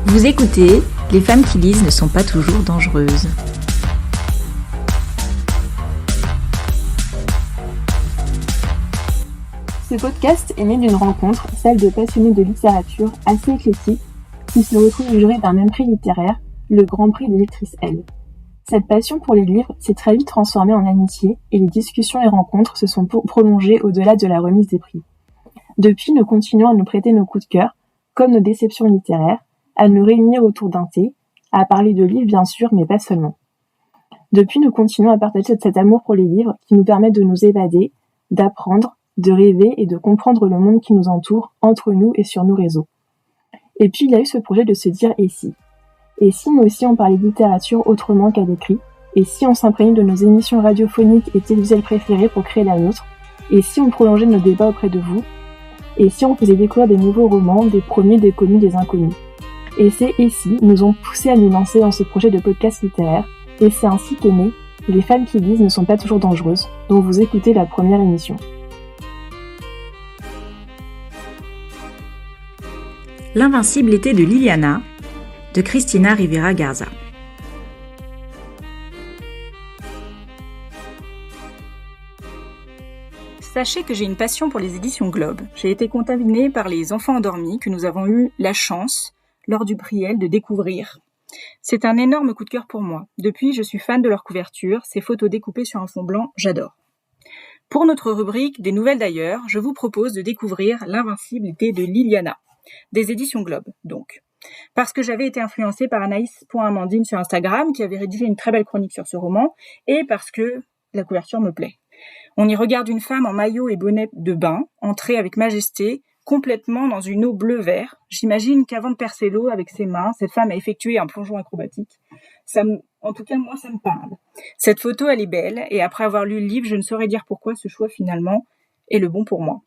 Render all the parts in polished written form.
Vous écoutez, les femmes qui lisent ne sont pas toujours dangereuses. Ce podcast est né d'une rencontre, celle de passionnés de littérature assez éclectiques qui se retrouvent jurés d'un même prix littéraire, le Grand Prix des lectrices L. Cette passion pour les livres s'est très vite transformée en amitié et les discussions et rencontres se sont prolongées au-delà de la remise des prix. Depuis, nous continuons à nous prêter nos coups de cœur, comme nos déceptions littéraires, à nous réunir autour d'un thé, à parler de livres bien sûr, mais pas seulement. Depuis, nous continuons à partager cet amour pour les livres qui nous permet de nous évader, d'apprendre, de rêver et de comprendre le monde qui nous entoure, entre nous et sur nos réseaux. Et puis, il y a eu ce projet de se dire « et si ?» Et si nous aussi on parlait de littérature autrement qu'à l'écrit? Et si on s'imprégnait de nos émissions radiophoniques et télévisuelles préférées pour créer la nôtre? Et si on prolongeait nos débats auprès de vous? Et si on faisait découvrir des nouveaux romans, des premiers, des connus, des inconnus? Et ces « et si » nous ont poussés à nous lancer dans ce projet de podcast littéraire, et c'est ainsi qu'est né « Les femmes qui lisent ne sont pas toujours dangereuses », dont vous écoutez la première émission. L'invincible été de Liliana, de Cristina Rivera Garza. Sachez que j'ai une passion pour les éditions Globe. J'ai été contaminée par les enfants endormis que nous avons eu la chance, lors du prix L, de découvrir. C'est un énorme coup de cœur pour moi. Depuis, je suis fan de leur couverture, ces photos découpées sur un fond blanc, j'adore. Pour notre rubrique Des nouvelles d'ailleurs, je vous propose de découvrir L'invincible été de Liliana, des éditions Globe, donc. Parce que j'avais été influencée par Anaïs.Amandine sur Instagram, qui avait rédigé une très belle chronique sur ce roman, et parce que la couverture me plaît. On y regarde une femme en maillot et bonnet de bain, entrer avec majesté, complètement dans une eau bleu-vert. J'imagine qu'avant de percer l'eau avec ses mains, cette femme a effectué un plongeon acrobatique. En tout cas, moi, ça me parle. Cette photo, elle est belle, et après avoir lu le livre, je ne saurais dire pourquoi ce choix, finalement, est le bon pour moi.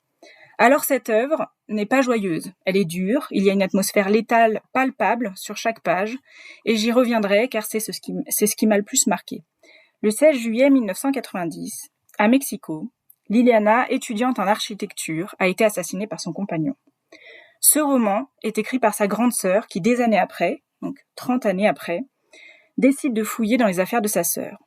Alors cette œuvre n'est pas joyeuse, elle est dure, il y a une atmosphère létale palpable sur chaque page, et j'y reviendrai car c'est ce qui m'a le plus marqué. Le 16 juillet 1990, à Mexico, Liliana, étudiante en architecture, a été assassinée par son compagnon. Ce roman est écrit par sa grande sœur qui, des années après, donc 30 années après, décide de fouiller dans les affaires de sa sœur.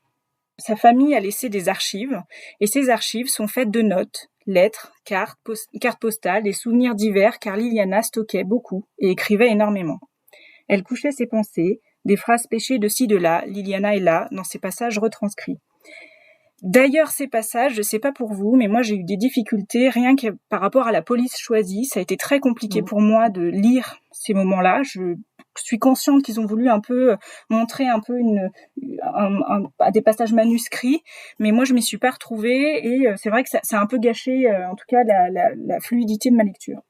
Sa famille a laissé des archives, et ces archives sont faites de notes, lettres, cartes postales et souvenirs divers car Liliana stockait beaucoup et écrivait énormément. Elle couchait ses pensées, des phrases pêchées de ci de là, Liliana est là, dans ces passages retranscrits. D'ailleurs, ces passages, je sais pas pour vous, mais moi j'ai eu des difficultés rien que par rapport à la police choisie. Ça a été très compliqué pour moi de lire ces moments-là. Je suis consciente qu'ils ont voulu un peu montrer un peu des passages manuscrits, mais moi je m'y suis pas retrouvée et c'est vrai que ça a un peu gâché en tout cas la fluidité de ma lecture.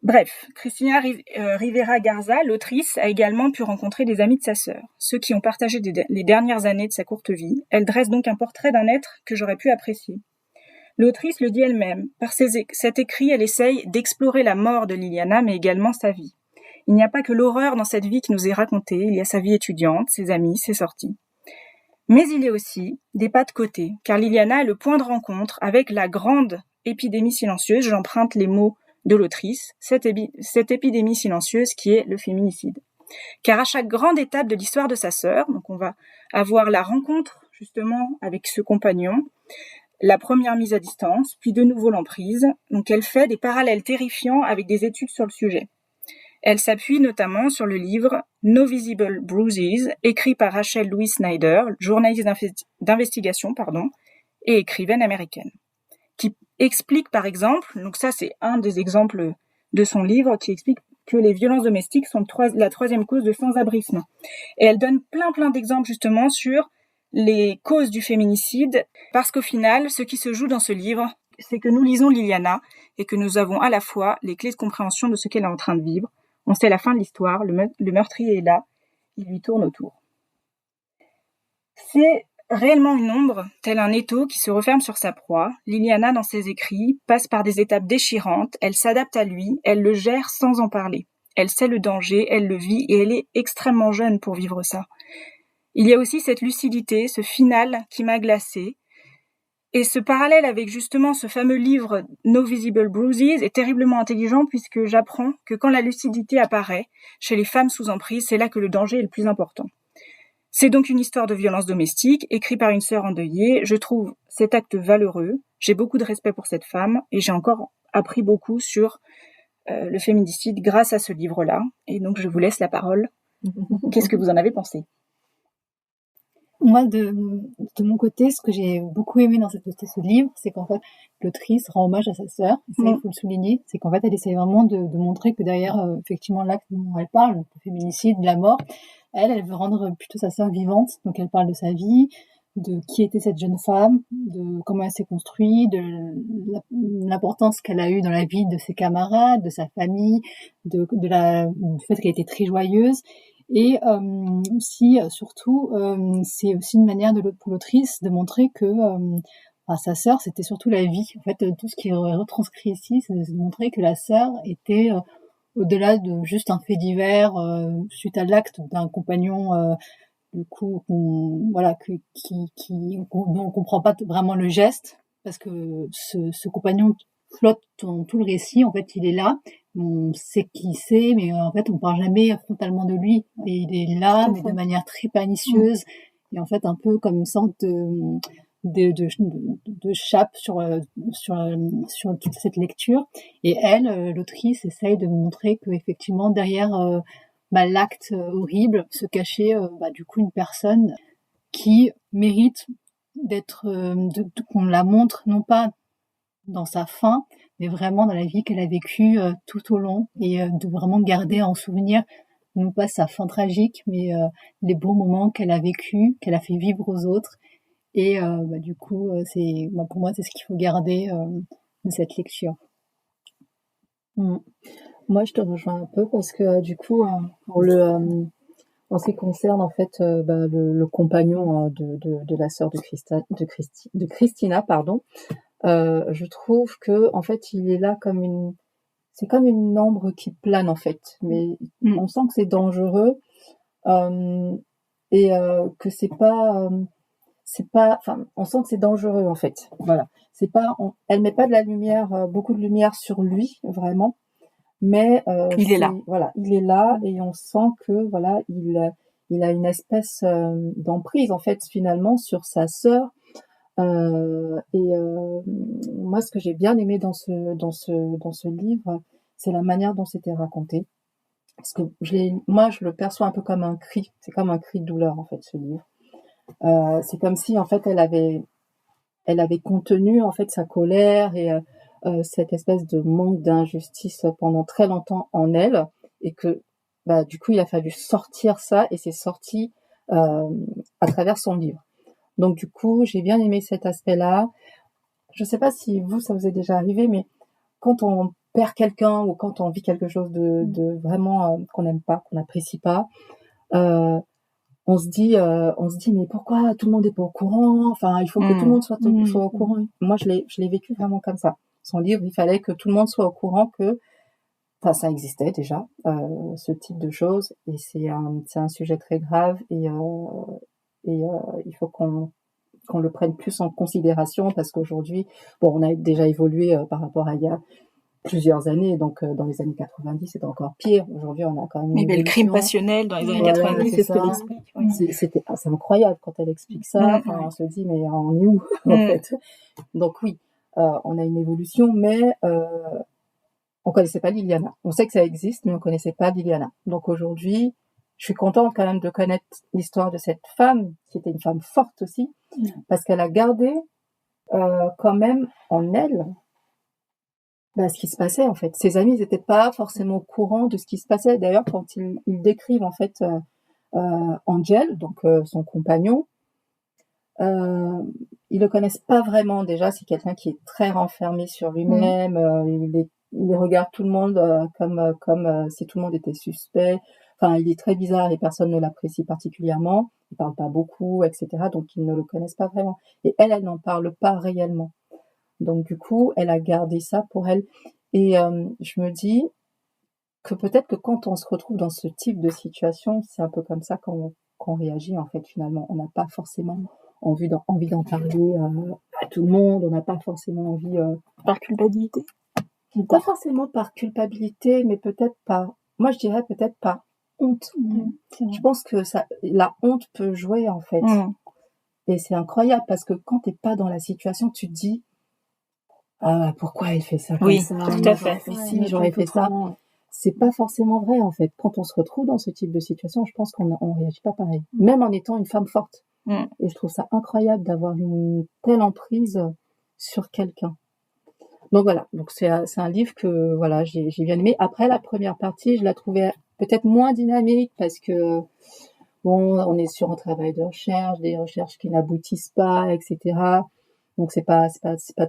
Bref, Cristina Rivera Garza, l'autrice, a également pu rencontrer des amis de sa sœur, ceux qui ont partagé les dernières années de sa courte vie. Elle dresse donc un portrait d'un être que j'aurais pu apprécier. L'autrice le dit elle-même, par cet écrit, elle essaye d'explorer la mort de Liliana, mais également sa vie. Il n'y a pas que l'horreur dans cette vie qui nous est racontée, il y a sa vie étudiante, ses amis, ses sorties. Mais il y a aussi des pas de côté, car Liliana est le point de rencontre avec la grande épidémie silencieuse, j'emprunte les mots de l'autrice, cette épidémie silencieuse qui est le féminicide. Car à chaque grande étape de l'histoire de sa sœur, donc on va avoir la rencontre justement avec ce compagnon, la première mise à distance, puis de nouveau l'emprise, donc elle fait des parallèles terrifiants avec des études sur le sujet. Elle s'appuie notamment sur le livre No Visible Bruises, écrit par Rachel Louise Snyder, journaliste d'investigation, et écrivaine américaine, qui explique par exemple, donc ça c'est un des exemples de son livre, qui explique que les violences domestiques sont la troisième cause de sans-abrisme. Et elle donne plein d'exemples justement sur les causes du féminicide, parce qu'au final, ce qui se joue dans ce livre, c'est que nous lisons Liliana et que nous avons à la fois les clés de compréhension de ce qu'elle est en train de vivre. On sait la fin de l'histoire, le meurtrier est là, il lui tourne autour. C'est réellement une ombre, tel un étau qui se referme sur sa proie. Liliana, dans ses écrits, passe par des étapes déchirantes, elle s'adapte à lui, elle le gère sans en parler. Elle sait le danger, elle le vit et elle est extrêmement jeune pour vivre ça. Il y a aussi cette lucidité, ce final qui m'a glacée. Et ce parallèle avec justement ce fameux livre No Visible Bruises est terriblement intelligent puisque j'apprends que quand la lucidité apparaît chez les femmes sous emprise, c'est là que le danger est le plus important. C'est donc une histoire de violence domestique, écrite par une sœur endeuillée. Je trouve cet acte valeureux. J'ai beaucoup de respect pour cette femme et j'ai encore appris beaucoup sur le féminicide grâce à ce livre-là. Et donc, je vous laisse la parole. Qu'est-ce que vous en avez pensé ? Moi, de mon côté, ce que j'ai beaucoup aimé dans ce livre, c'est qu'en fait, l'autrice rend hommage à sa sœur. Et ça, il faut le souligner. C'est qu'en fait, elle essaie vraiment de montrer que derrière, effectivement, l'acte dont elle parle, le féminicide, de la mort, elle veut rendre plutôt sa sœur vivante. Donc, elle parle de sa vie, de qui était cette jeune femme, de comment elle s'est construite, de l'importance qu'elle a eue dans la vie de ses camarades, de sa famille, du fait qu'elle était très joyeuse. Et aussi, surtout, c'est aussi une manière pour l'autrice de montrer que sa sœur, c'était surtout la vie. En fait, tout ce qui est retranscrit ici, c'est de montrer que la sœur était au-delà de juste un fait divers suite à l'acte d'un compagnon du coup dont on comprend pas vraiment le geste, parce que ce compagnon flotte dans tout le récit. En fait, il est là, on sait qui c'est, mais en fait on parle jamais frontalement de lui, et il est là mais de manière très pernicieuse, et en fait un peu comme une sorte de chape sur toute cette lecture. Et elle, l'autrice, essaye de montrer que effectivement derrière l'acte horrible se cachait du coup une personne qui mérite d'être qu'on la montre non pas dans sa fin, mais vraiment dans la vie qu'elle a vécue tout au long, et de vraiment garder en souvenir non pas sa fin tragique, mais les beaux moments qu'elle a vécu, qu'elle a fait vivre aux autres. Et du coup, pour moi, c'est ce qu'il faut garder de cette lecture. Moi, je te rejoins un peu parce que du coup, en ce qui concerne en fait le compagnon de la sœur de Christina, pardon, je trouve que en fait il est là c'est comme une ombre qui plane en fait, mais on sent que c'est dangereux et que on sent que c'est dangereux en fait. Voilà, elle met pas de la lumière, beaucoup de lumière sur lui vraiment, mais il est là. Voilà, il est là et on sent que voilà il a une espèce d'emprise en fait finalement sur sa sœur. Moi, ce que j'ai bien aimé dans ce livre, c'est la manière dont c'était raconté. Parce que moi, je le perçois un peu comme un cri. C'est comme un cri de douleur, en fait, ce livre. C'est comme si, en fait, elle avait contenu, en fait, sa colère et cette espèce de manque d'injustice pendant très longtemps en elle. Et que, du coup, il a fallu sortir ça, et c'est sorti à travers son livre. Donc du coup, j'ai bien aimé cet aspect-là. Je sais pas si ça vous est déjà arrivé, mais quand on perd quelqu'un ou quand on vit quelque chose de vraiment qu'on n'aime pas, qu'on n'apprécie pas, on se dit mais pourquoi tout le monde n'est pas au courant ? Enfin, il faut que tout le monde soit au courant. Moi, je l'ai vécu vraiment comme ça. Son livre, il fallait que tout le monde soit au courant que, enfin, ça existait déjà, ce type de choses, et c'est un sujet très grave, et il faut qu'on le prenne plus en considération, parce qu'aujourd'hui, on a déjà évolué par rapport à il y a plusieurs années, donc dans les années 90, c'était encore pire. Aujourd'hui, on a quand même le crime passionnel dans les années 90, c'est ce qu'elle explique. Oui. C'est incroyable quand elle explique ça. On se dit, mais on est où en fait ? Donc oui, on a une évolution, mais on connaissait pas Liliana. On sait que ça existe, mais on connaissait pas Liliana. Donc aujourd'hui, je suis contente quand même de connaître l'histoire de cette femme, qui était une femme forte aussi, parce qu'elle a gardé quand même en elle ce qui se passait en fait. Ses amis n'étaient pas forcément au courant de ce qui se passait. D'ailleurs, quand ils décrivent en fait Angel, donc son compagnon, ils le connaissent pas vraiment. Déjà, c'est quelqu'un qui est très renfermé sur lui-même. Il regarde tout le monde comme si tout le monde était suspect. Enfin, il est très bizarre et personne ne l'apprécie particulièrement. Il parle pas beaucoup, etc. Donc, ils ne le connaissent pas vraiment. Et elle n'en parle pas réellement. Donc, du coup, elle a gardé ça pour elle. Et je me dis que peut-être que quand on se retrouve dans ce type de situation, c'est un peu comme ça qu'on réagit, en fait, finalement. On n'a pas forcément envie d'en parler tout le monde, on n'a pas forcément envie, Par culpabilité. pas forcément par culpabilité, mais peut-être par, moi je dirais peut-être par honte. Je pense que la honte peut jouer en fait. Et c'est incroyable parce que quand t'es pas dans la situation, tu te dis, ah, pourquoi elle fait ça comme Oui, ça? tout à fait. J'aurais fait ça. C'est pas forcément vrai en fait. Quand on se retrouve dans ce type de situation, je pense qu'on réagit pas pareil. Même en étant une femme forte. Et je trouve ça incroyable d'avoir une telle emprise sur quelqu'un. Donc voilà. Donc c'est un livre que voilà, j'ai bien aimé. Après la première partie, je la trouvais peut-être moins dynamique parce que bon, on est sur un travail de recherche, des recherches qui n'aboutissent pas, etc. Donc c'est pas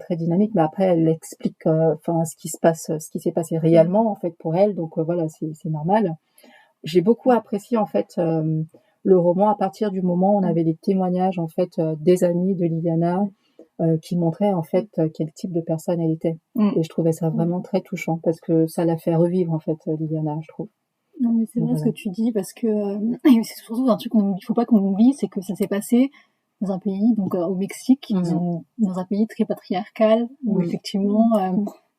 très dynamique, mais après elle explique ce qui s'est passé réellement en fait pour elle. Donc voilà, c'est normal. J'ai beaucoup apprécié en fait le roman à partir du moment où on avait les témoignages en fait des amis de Liliana qui montraient en fait quel type de personne elle était. Et je trouvais ça vraiment très touchant parce que ça l'a fait revivre en fait Liliana, je trouve. Non, mais c'est vrai ce que tu dis parce que et c'est surtout un truc qu'il faut pas qu'on oublie, c'est que ça s'est passé dans un pays, donc au Mexique, dans un pays très patriarcal, où effectivement,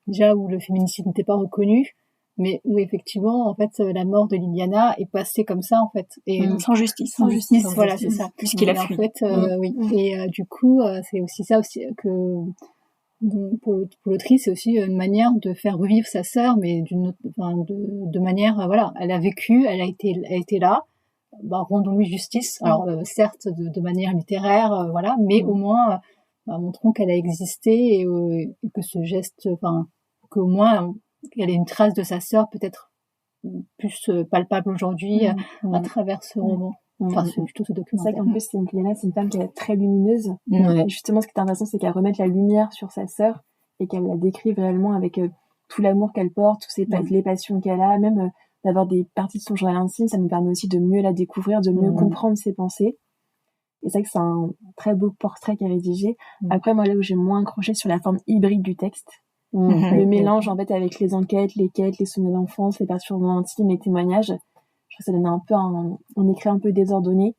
déjà où le féminicide n'était pas reconnu, mais où effectivement, en fait, la mort de Liliana est passée comme ça, en fait, et sans justice. Sans justice, voilà, c'est ça. Puisqu'il a fui. En fait, oui. Et du coup, c'est aussi ça aussi que pour l'autrice, c'est aussi une manière de faire revivre sa sœur, mais de manière, voilà, elle a vécu, elle a été là. Bah, rendons-lui justice. Alors certes de manière littéraire, voilà, mais au moins montrons qu'elle a existé et que ce geste, qu'au moins qu'elle ait une trace de sa sœur peut-être plus palpable aujourd'hui à travers ce roman. Enfin, c'est plutôt ce documentaire. C'est vrai qu'en plus, Liliana, c'est une femme qui est très lumineuse. Et justement, ce qui est intéressant, c'est qu'elle remette la lumière sur sa sœur et qu'elle la décrive réellement avec tout l'amour qu'elle porte, toutes les passions qu'elle a, même d'avoir des parties de son journal intime, ça nous permet aussi de mieux la découvrir, de mieux comprendre ses pensées. Et c'est vrai que c'est un très beau portrait qu'elle a rédigé. Après, moi, là où j'ai moins accroché sur la forme hybride du texte, le mélange, en fait, avec les enquêtes, les quêtes, les souvenirs d'enfance, les perturbations intimes, les témoignages, je trouve que ça donne un peu un écrit un peu désordonné.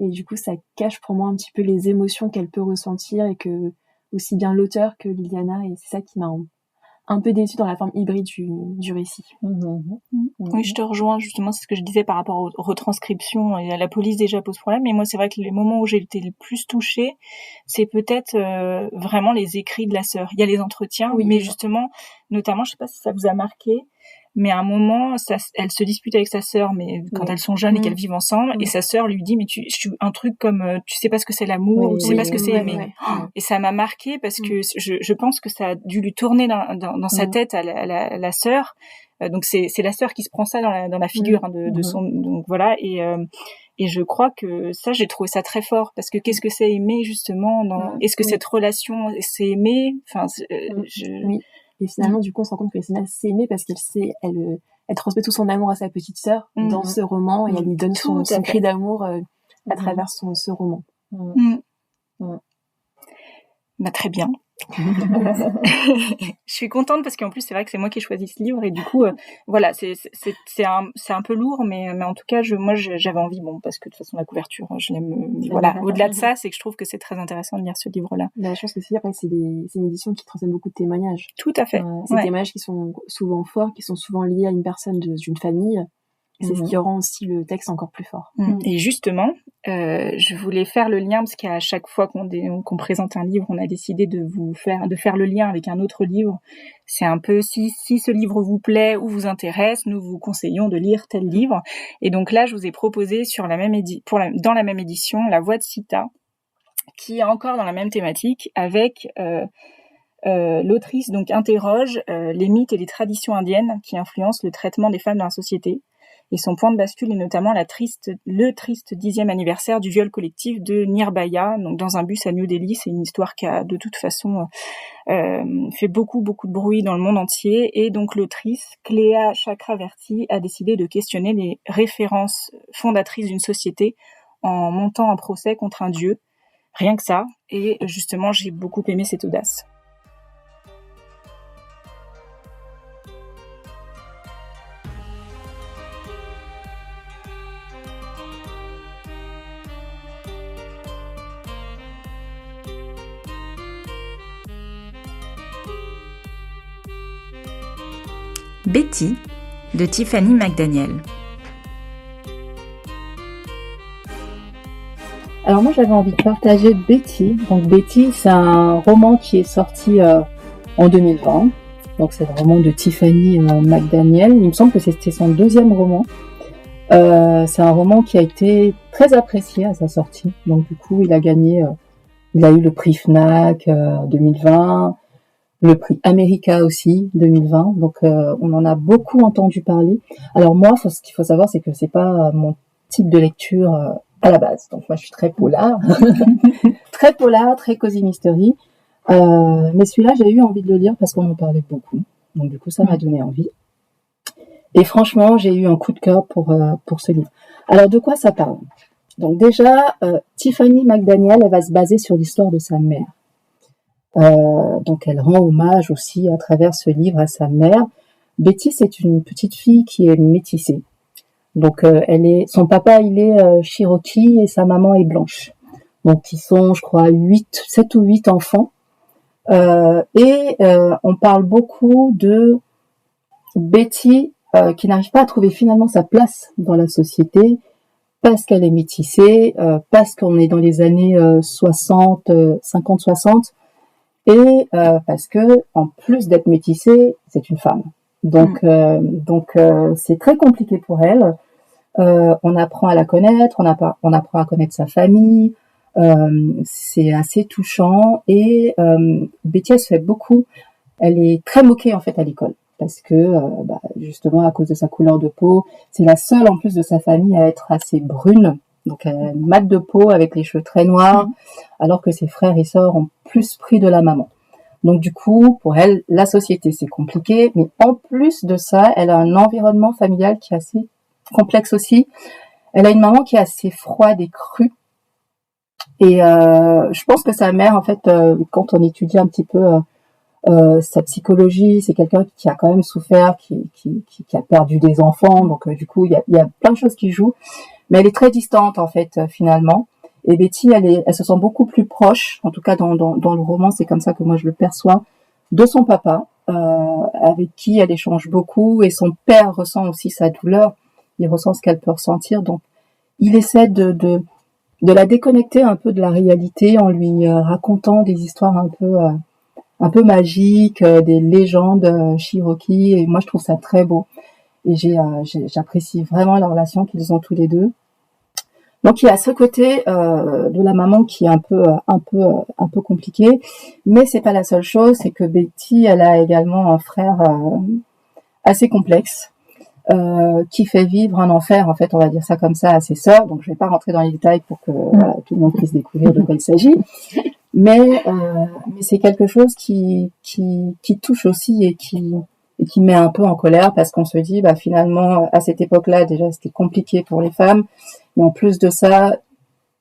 Et du coup, ça cache pour moi un petit peu les émotions qu'elle peut ressentir et que, aussi bien l'auteur que Liliana, et c'est ça qui m'a un peu déçue dans la forme hybride du récit. Oui, je te rejoins, justement, c'est ce que je disais par rapport aux retranscriptions, et à la police déjà pose problème, mais moi c'est vrai que les moments où j'ai été le plus touchée, c'est peut-être vraiment les écrits de la sœur. Il y a les entretiens, mais justement, notamment, je sais pas si ça vous a marqué, mais à un moment, elle se dispute avec sa sœur, mais quand elles sont jeunes et qu'elles vivent ensemble, et sa sœur lui dit, mais un truc comme, tu sais pas ce que c'est l'amour, ou tu sais pas ce que c'est aimer. Et ça m'a marqué parce que je pense que ça a dû lui tourner dans sa tête à la sœur. Donc c'est la sœur qui se prend ça dans la figure de son, donc voilà, et je crois que ça, j'ai trouvé ça très fort, parce que qu'est-ce que c'est aimer, justement, est-ce que cette relation, c'est aimer, enfin, Oui. Et finalement, du coup, on se rend compte que Christina s'est aimée parce elle transmet tout son amour à sa petite sœur dans ce roman, et elle lui donne son cri d'amour à travers ce roman. Bah, très bien. Je suis contente parce qu'en plus c'est vrai que c'est moi qui ai choisi ce livre, et du coup voilà, c'est un peu lourd, mais en tout cas moi j'avais envie, parce que de toute façon la couverture je l'aime, voilà, au-delà de ça, c'est que je trouve que c'est très intéressant de lire ce livre là. Je pense que après c'est une édition qui transmet beaucoup de témoignages. Tout à fait. Ces témoignages qui sont souvent forts, qui sont souvent liés à une personne d'une famille. C'est ce qui rend aussi le texte encore plus fort. Et justement, je voulais faire le lien, parce qu'à chaque fois qu'on présente un livre, on a décidé de faire le lien avec un autre livre. C'est un peu, si ce livre vous plaît ou vous intéresse, nous vous conseillons de lire tel livre. Et donc là, je vous ai proposé dans la même édition, La Voix de Sita, qui est encore dans la même thématique, avec l'autrice donc interroge les mythes et les traditions indiennes qui influencent le traitement des femmes dans la société. Et son point de bascule est notamment le triste 10e anniversaire du viol collectif de Nirbhaya, donc dans un bus à New Delhi. C'est une histoire qui a de toute façon fait beaucoup de bruit dans le monde entier. Et donc l'autrice, Cléa Chakraverty, a décidé de questionner les références fondatrices d'une société en montant un procès contre un dieu. Rien que ça. Et justement, j'ai beaucoup aimé cette audace. Betty de Tiffany McDaniel. Alors moi j'avais envie de partager Betty. Donc Betty, c'est un roman qui est sorti en 2020. Donc c'est le roman de Tiffany McDaniel. Il me semble que c'était son deuxième roman. C'est un roman qui a été très apprécié à sa sortie. Donc du coup il a eu le prix Fnac 2020, le prix America aussi 2020. Donc on en a beaucoup entendu parler. Alors moi, ce qu'il faut savoir, c'est que c'est pas mon type de lecture à la base. Donc moi je suis très polar, très cosy mystery. Mais celui-là, j'ai eu envie de le lire parce qu'on en parlait beaucoup. Donc du coup, ça m'a donné envie. Et franchement, j'ai eu un coup de cœur pour ce livre. Alors de quoi ça parle ? Donc déjà, Tiffany McDaniel, elle va se baser sur l'histoire de sa mère. Donc elle rend hommage aussi à travers ce livre à sa mère. Betty, c'est une petite fille qui est métissée. Donc son papa il est Cherokee et sa maman est blanche. Donc ils sont, je crois, 7 ou 8 enfants. On parle beaucoup de Betty qui n'arrive pas à trouver finalement sa place dans la société parce qu'elle est métissée, parce qu'on est dans les années 50-60 et parce que en plus d'être métissée, c'est une femme. Donc c'est très compliqué pour elle. On apprend à la connaître, on apprend à connaître sa famille. C'est assez touchant et Betty elle se fait beaucoup. Elle est très moquée en fait à l'école parce que justement à cause de sa couleur de peau, c'est la seule en plus de sa famille à être assez brune. Donc elle a une mat de peau avec les cheveux très noirs, alors que ses frères et sœurs ont plus pris de la maman. Donc du coup, pour elle, la société c'est compliqué, mais en plus de ça, elle a un environnement familial qui est assez complexe aussi. Elle a une maman qui est assez froide et crue. Et je pense que sa mère, en fait, quand on étudie un petit peu sa psychologie, c'est quelqu'un qui a quand même souffert, qui a perdu des enfants. Donc du coup, il y a plein de choses qui jouent. Mais elle est très distante, en fait, finalement. Et Betty, elle se sent beaucoup plus proche, en tout cas dans le roman, c'est comme ça que moi je le perçois, de son papa, avec qui elle échange beaucoup. Et son père ressent aussi sa douleur. Il ressent ce qu'elle peut ressentir. Donc, il essaie de la déconnecter un peu de la réalité en lui racontant des histoires un peu magiques, des légendes Cherokee, et moi je trouve ça très beau et j'apprécie vraiment la relation qu'ils ont tous les deux. Donc il y a ce côté de la maman qui est un peu compliqué, mais c'est pas la seule chose, c'est que Betty elle a également un frère assez complexe. Qui fait vivre un enfer, en fait, on va dire ça comme ça, à ses sœurs. Donc, je vais pas rentrer dans les détails pour que tout le monde puisse découvrir de quoi il s'agit. Mais c'est quelque chose qui touche aussi et qui met un peu en colère parce qu'on se dit, finalement, à cette époque-là, déjà, c'était compliqué pour les femmes. Mais en plus de ça,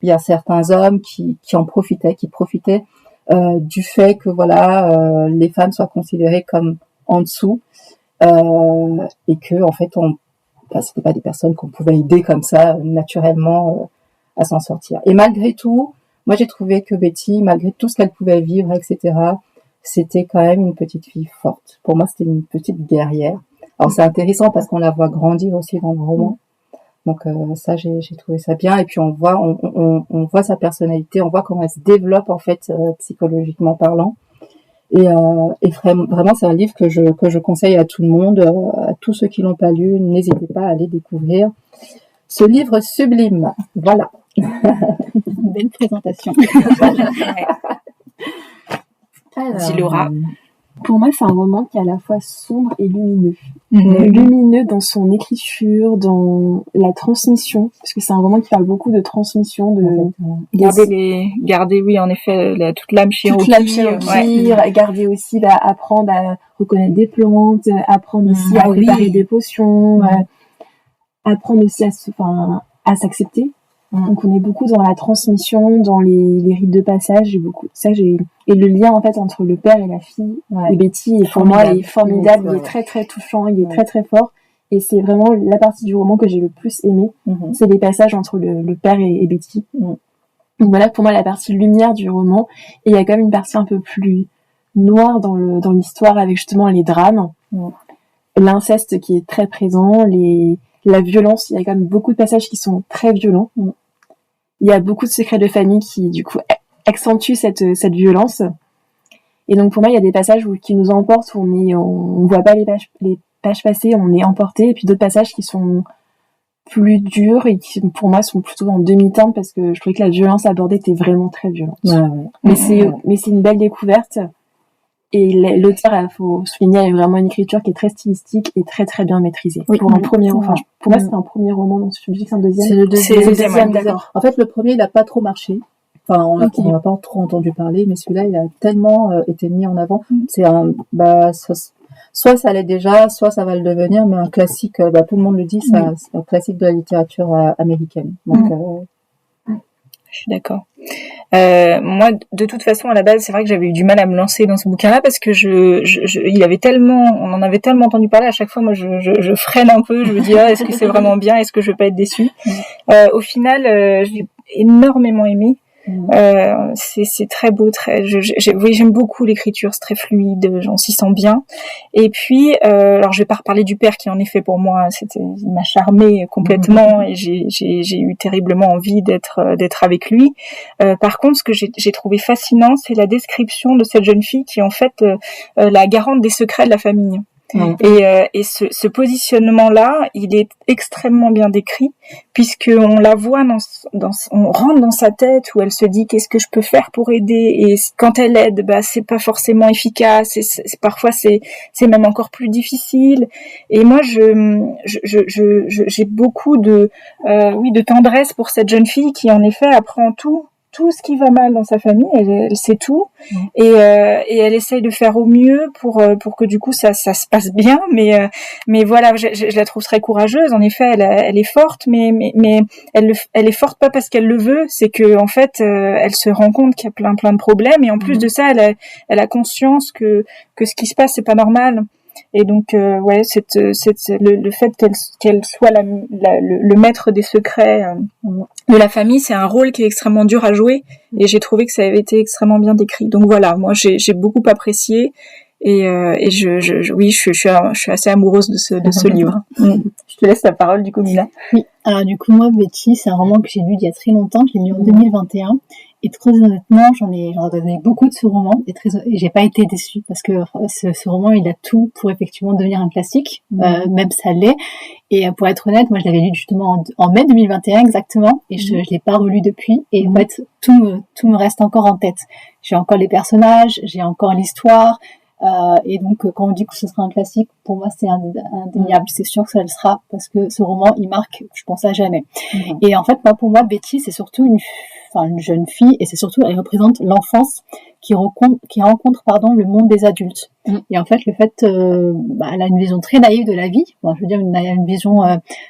il y a certains hommes qui profitaient du fait que, les femmes soient considérées comme en dessous. Et que en fait c'était pas des personnes qu'on pouvait aider comme ça naturellement à s'en sortir. Et malgré tout, moi j'ai trouvé que Betty, malgré tout ce qu'elle pouvait vivre, etc., c'était quand même une petite fille forte. Pour moi, c'était une petite guerrière. Alors c'est intéressant parce qu'on la voit grandir aussi dans le roman. Donc ça, j'ai trouvé ça bien. Et puis on voit sa personnalité, on voit comment elle se développe en fait psychologiquement parlant. Et vraiment, c'est un livre que je conseille à tout le monde, à tous ceux qui l'ont pas lu. N'hésitez pas à aller découvrir ce livre sublime. Voilà. Belle présentation. Dis Laura. Pour moi, c'est un roman qui est à la fois sombre et lumineux. Lumineux dans son écriture, dans la transmission, parce que c'est un roman qui parle beaucoup de transmission, de garder, oui, en effet, toute l'âme Cherokee. Garder aussi, apprendre à reconnaître des plantes, apprendre aussi à préparer des potions, apprendre aussi à s'accepter. Donc on est beaucoup dans la transmission, dans les rites de passage, et le lien en fait entre le père et la fille. Et Betty pour moi est formidable, il est très très touchant, il est très très fort, et c'est vraiment la partie du roman que j'ai le plus aimé. C'est les passages entre le père et Betty. Donc voilà pour moi la partie lumière du roman, et il y a quand même une partie un peu plus noire dans l'histoire avec justement les drames. l'inceste qui est très présent, la violence. Il y a quand même beaucoup de passages qui sont très violents. Il y a beaucoup de secrets de famille qui, du coup, accentuent cette violence. Et donc, pour moi, il y a des passages qui nous emportent, où on voit pas les pages passer, on est emporté. Et puis d'autres passages qui sont plus durs et qui, pour moi, sont plutôt en demi-teinte parce que je trouvais que la violence abordée était vraiment très violente. Mais c'est une belle découverte. Et l'auteur, il faut souligner, a vraiment une écriture qui est très stylistique et très très bien maîtrisée. Pour un premier roman. Pour moi, c'est un premier roman, donc je me dis que c'est un deuxième. C'est le deuxième, d'accord. En fait, le premier, il a pas trop marché. Enfin, on n'a pas trop entendu parler, mais celui-là, il a tellement été mis en avant. C'est soit ça l'est déjà, soit ça va le devenir, mais un classique, tout le monde le dit, c'est un classique de la littérature américaine. Donc, je suis d'accord. Moi, de toute façon, à la base, c'est vrai que j'avais eu du mal à me lancer dans ce bouquin-là parce que on en avait tellement entendu parler. À chaque fois, moi, je freine un peu. Je me dis, est-ce que c'est vraiment bien? Est-ce que je vais pas être déçue? Au final, j'ai énormément aimé. C'est très beau, j'aime beaucoup l'écriture, c'est très fluide, j'en s'y sens bien. Et puis, alors je vais pas reparler du père qui en effet pour moi, il m'a charmé complètement et j'ai eu terriblement envie d'être avec lui. Par contre, ce que j'ai trouvé fascinant, c'est la description de cette jeune fille qui est en fait la garante des secrets de la famille. Et ce positionnement-là, il est extrêmement bien décrit puisque on la voit on rentre dans sa tête où elle se dit qu'est-ce que je peux faire pour aider, et quand elle aide, c'est pas forcément efficace, et parfois c'est même encore plus difficile. Et moi j'ai beaucoup de tendresse pour cette jeune fille qui en effet apprend tout ce qui va mal dans sa famille, elle sait tout, et elle essaye de faire au mieux pour que du coup ça se passe bien, mais voilà, je la trouve très courageuse. En effet, elle est forte, mais elle est forte pas parce qu'elle le veut, c'est que en fait elle se rend compte qu'il y a plein de problèmes, et en plus de ça, elle a conscience que ce qui se passe c'est pas normal. Et donc le fait qu'elle soit le maître des secrets de la famille, c'est un rôle qui est extrêmement dur à jouer, et j'ai trouvé que ça avait été extrêmement bien décrit. Donc voilà, moi j'ai beaucoup apprécié, et je suis assez amoureuse de ce livre. Je te laisse la parole du coup, Mila. Oui, alors du coup moi Betty, c'est un roman que j'ai lu il y a très longtemps, je l'ai lu en 2021. Et très honnêtement, j'en donné beaucoup de ce roman, et j'ai pas été déçue parce que ce roman, il a tout pour effectivement devenir un classique, même ça l'est. Et pour être honnête, moi je l'avais lu justement en mai 2021 exactement, et je l'ai pas relu depuis. Et en fait, tout me reste encore en tête. J'ai encore les personnages, j'ai encore l'histoire. Et donc quand on dit que ce sera un classique, pour moi c'est indéniable, c'est sûr que ça le sera, parce que ce roman il marque, je pense, à jamais. Et en fait, pour moi Betty, c'est surtout une jeune fille, et c'est surtout, elle représente l'enfance qui rencontre le monde des adultes. Et en fait, le fait, elle a une vision très naïve de la vie, je veux dire une vision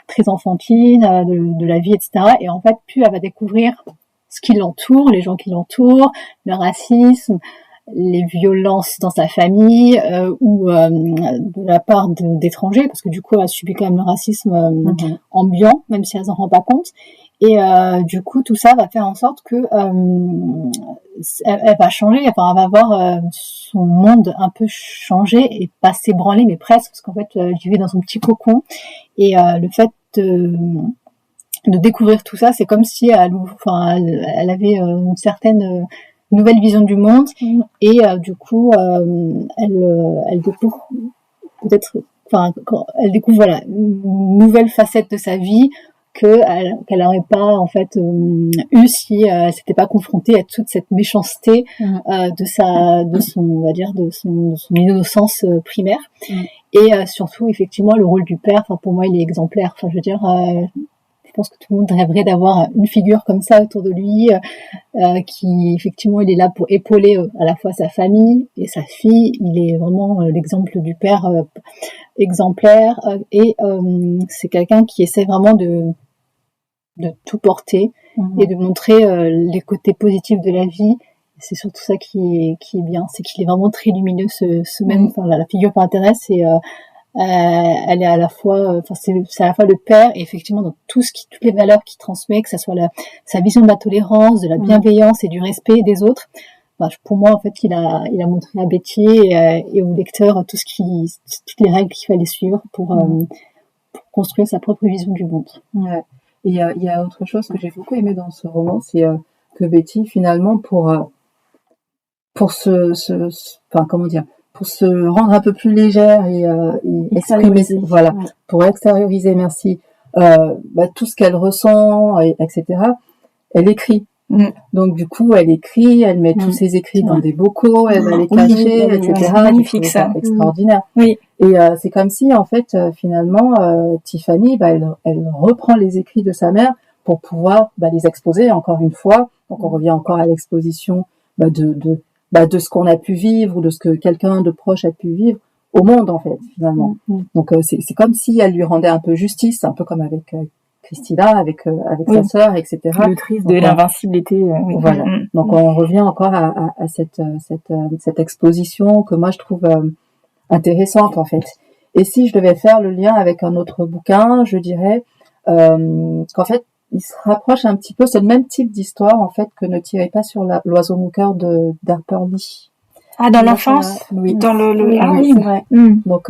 très enfantine de la vie, etc. Et en fait, plus elle va découvrir ce qui l'entoure, les gens qui l'entourent, le racisme, les violences dans sa famille, ou de la part d'étrangers, parce que du coup elle subit quand même le racisme ambiant, même si elle s'en rend pas compte. Et du coup tout ça va faire en sorte que elle va changer, enfin elle va voir son monde un peu changer, et pas s'ébranler, mais presque, parce qu'en fait elle vivait dans son petit cocon, et le fait de découvrir tout ça, c'est comme si elle avait une certaine nouvelle vision du monde, et du coup elle découvre peut-être, elle découvre une nouvelle facette de sa vie qu'elle n'aurait pas en fait eu si elle s'était pas confrontée à toute cette méchanceté de son innocence primaire. Et surtout effectivement le rôle du père, pour moi il est exemplaire. Je veux dire, je pense que tout le monde rêverait d'avoir une figure comme ça autour de lui, qui effectivement il est là pour épauler à la fois sa famille et sa fille. Il est vraiment l'exemple du père exemplaire, et c'est quelqu'un qui essaie vraiment de tout porter et de montrer les côtés positifs de la vie. C'est surtout ça qui est bien, c'est qu'il est vraiment très lumineux, la figure par intérêt, c'est elle est à la fois, c'est à la fois le père, et effectivement dans toutes les valeurs qu'il transmet, que ça soit sa vision de la tolérance, de la bienveillance et du respect des autres. pour moi, en fait, il a montré à Betty et au lecteur toutes les règles qu'il fallait suivre pour construire sa propre vision du monde. Ouais. Et il y a autre chose que j'ai beaucoup aimé dans ce roman, c'est que Betty, finalement, pour se rendre un peu plus légère et exprimer, voilà, ouais. Pour extérioriser, merci, tout ce qu'elle ressent, etc., elle écrit. Donc du coup, elle écrit, elle met tous ses écrits dans des bocaux, elle va les cacher, etc. C'est magnifique, ça. Extraordinaire. Oui. Et c'est comme si, en fait, finalement, Tiffany, elle reprend les écrits de sa mère pour pouvoir les exposer encore une fois. Donc on revient encore à l'exposition de ce qu'on a pu vivre ou de ce que quelqu'un de proche a pu vivre au monde, en fait, finalement. Donc c'est comme si elle lui rendait un peu justice, un peu comme avec Christina, avec sa sœur, etc. L'autrice de l'invincibilité. Oui. Voilà. Donc on revient encore à cette exposition que moi je trouve intéressante, en fait. Et si je devais faire le lien avec un autre bouquin, je dirais qu'en fait il se rapproche un petit peu, c'est le même type d'histoire, en fait, que Ne tirez pas sur l'oiseau moqueur d'Harper Lee. Ah, dans l'enfance? Oui. Dans oui, c'est vrai. Donc,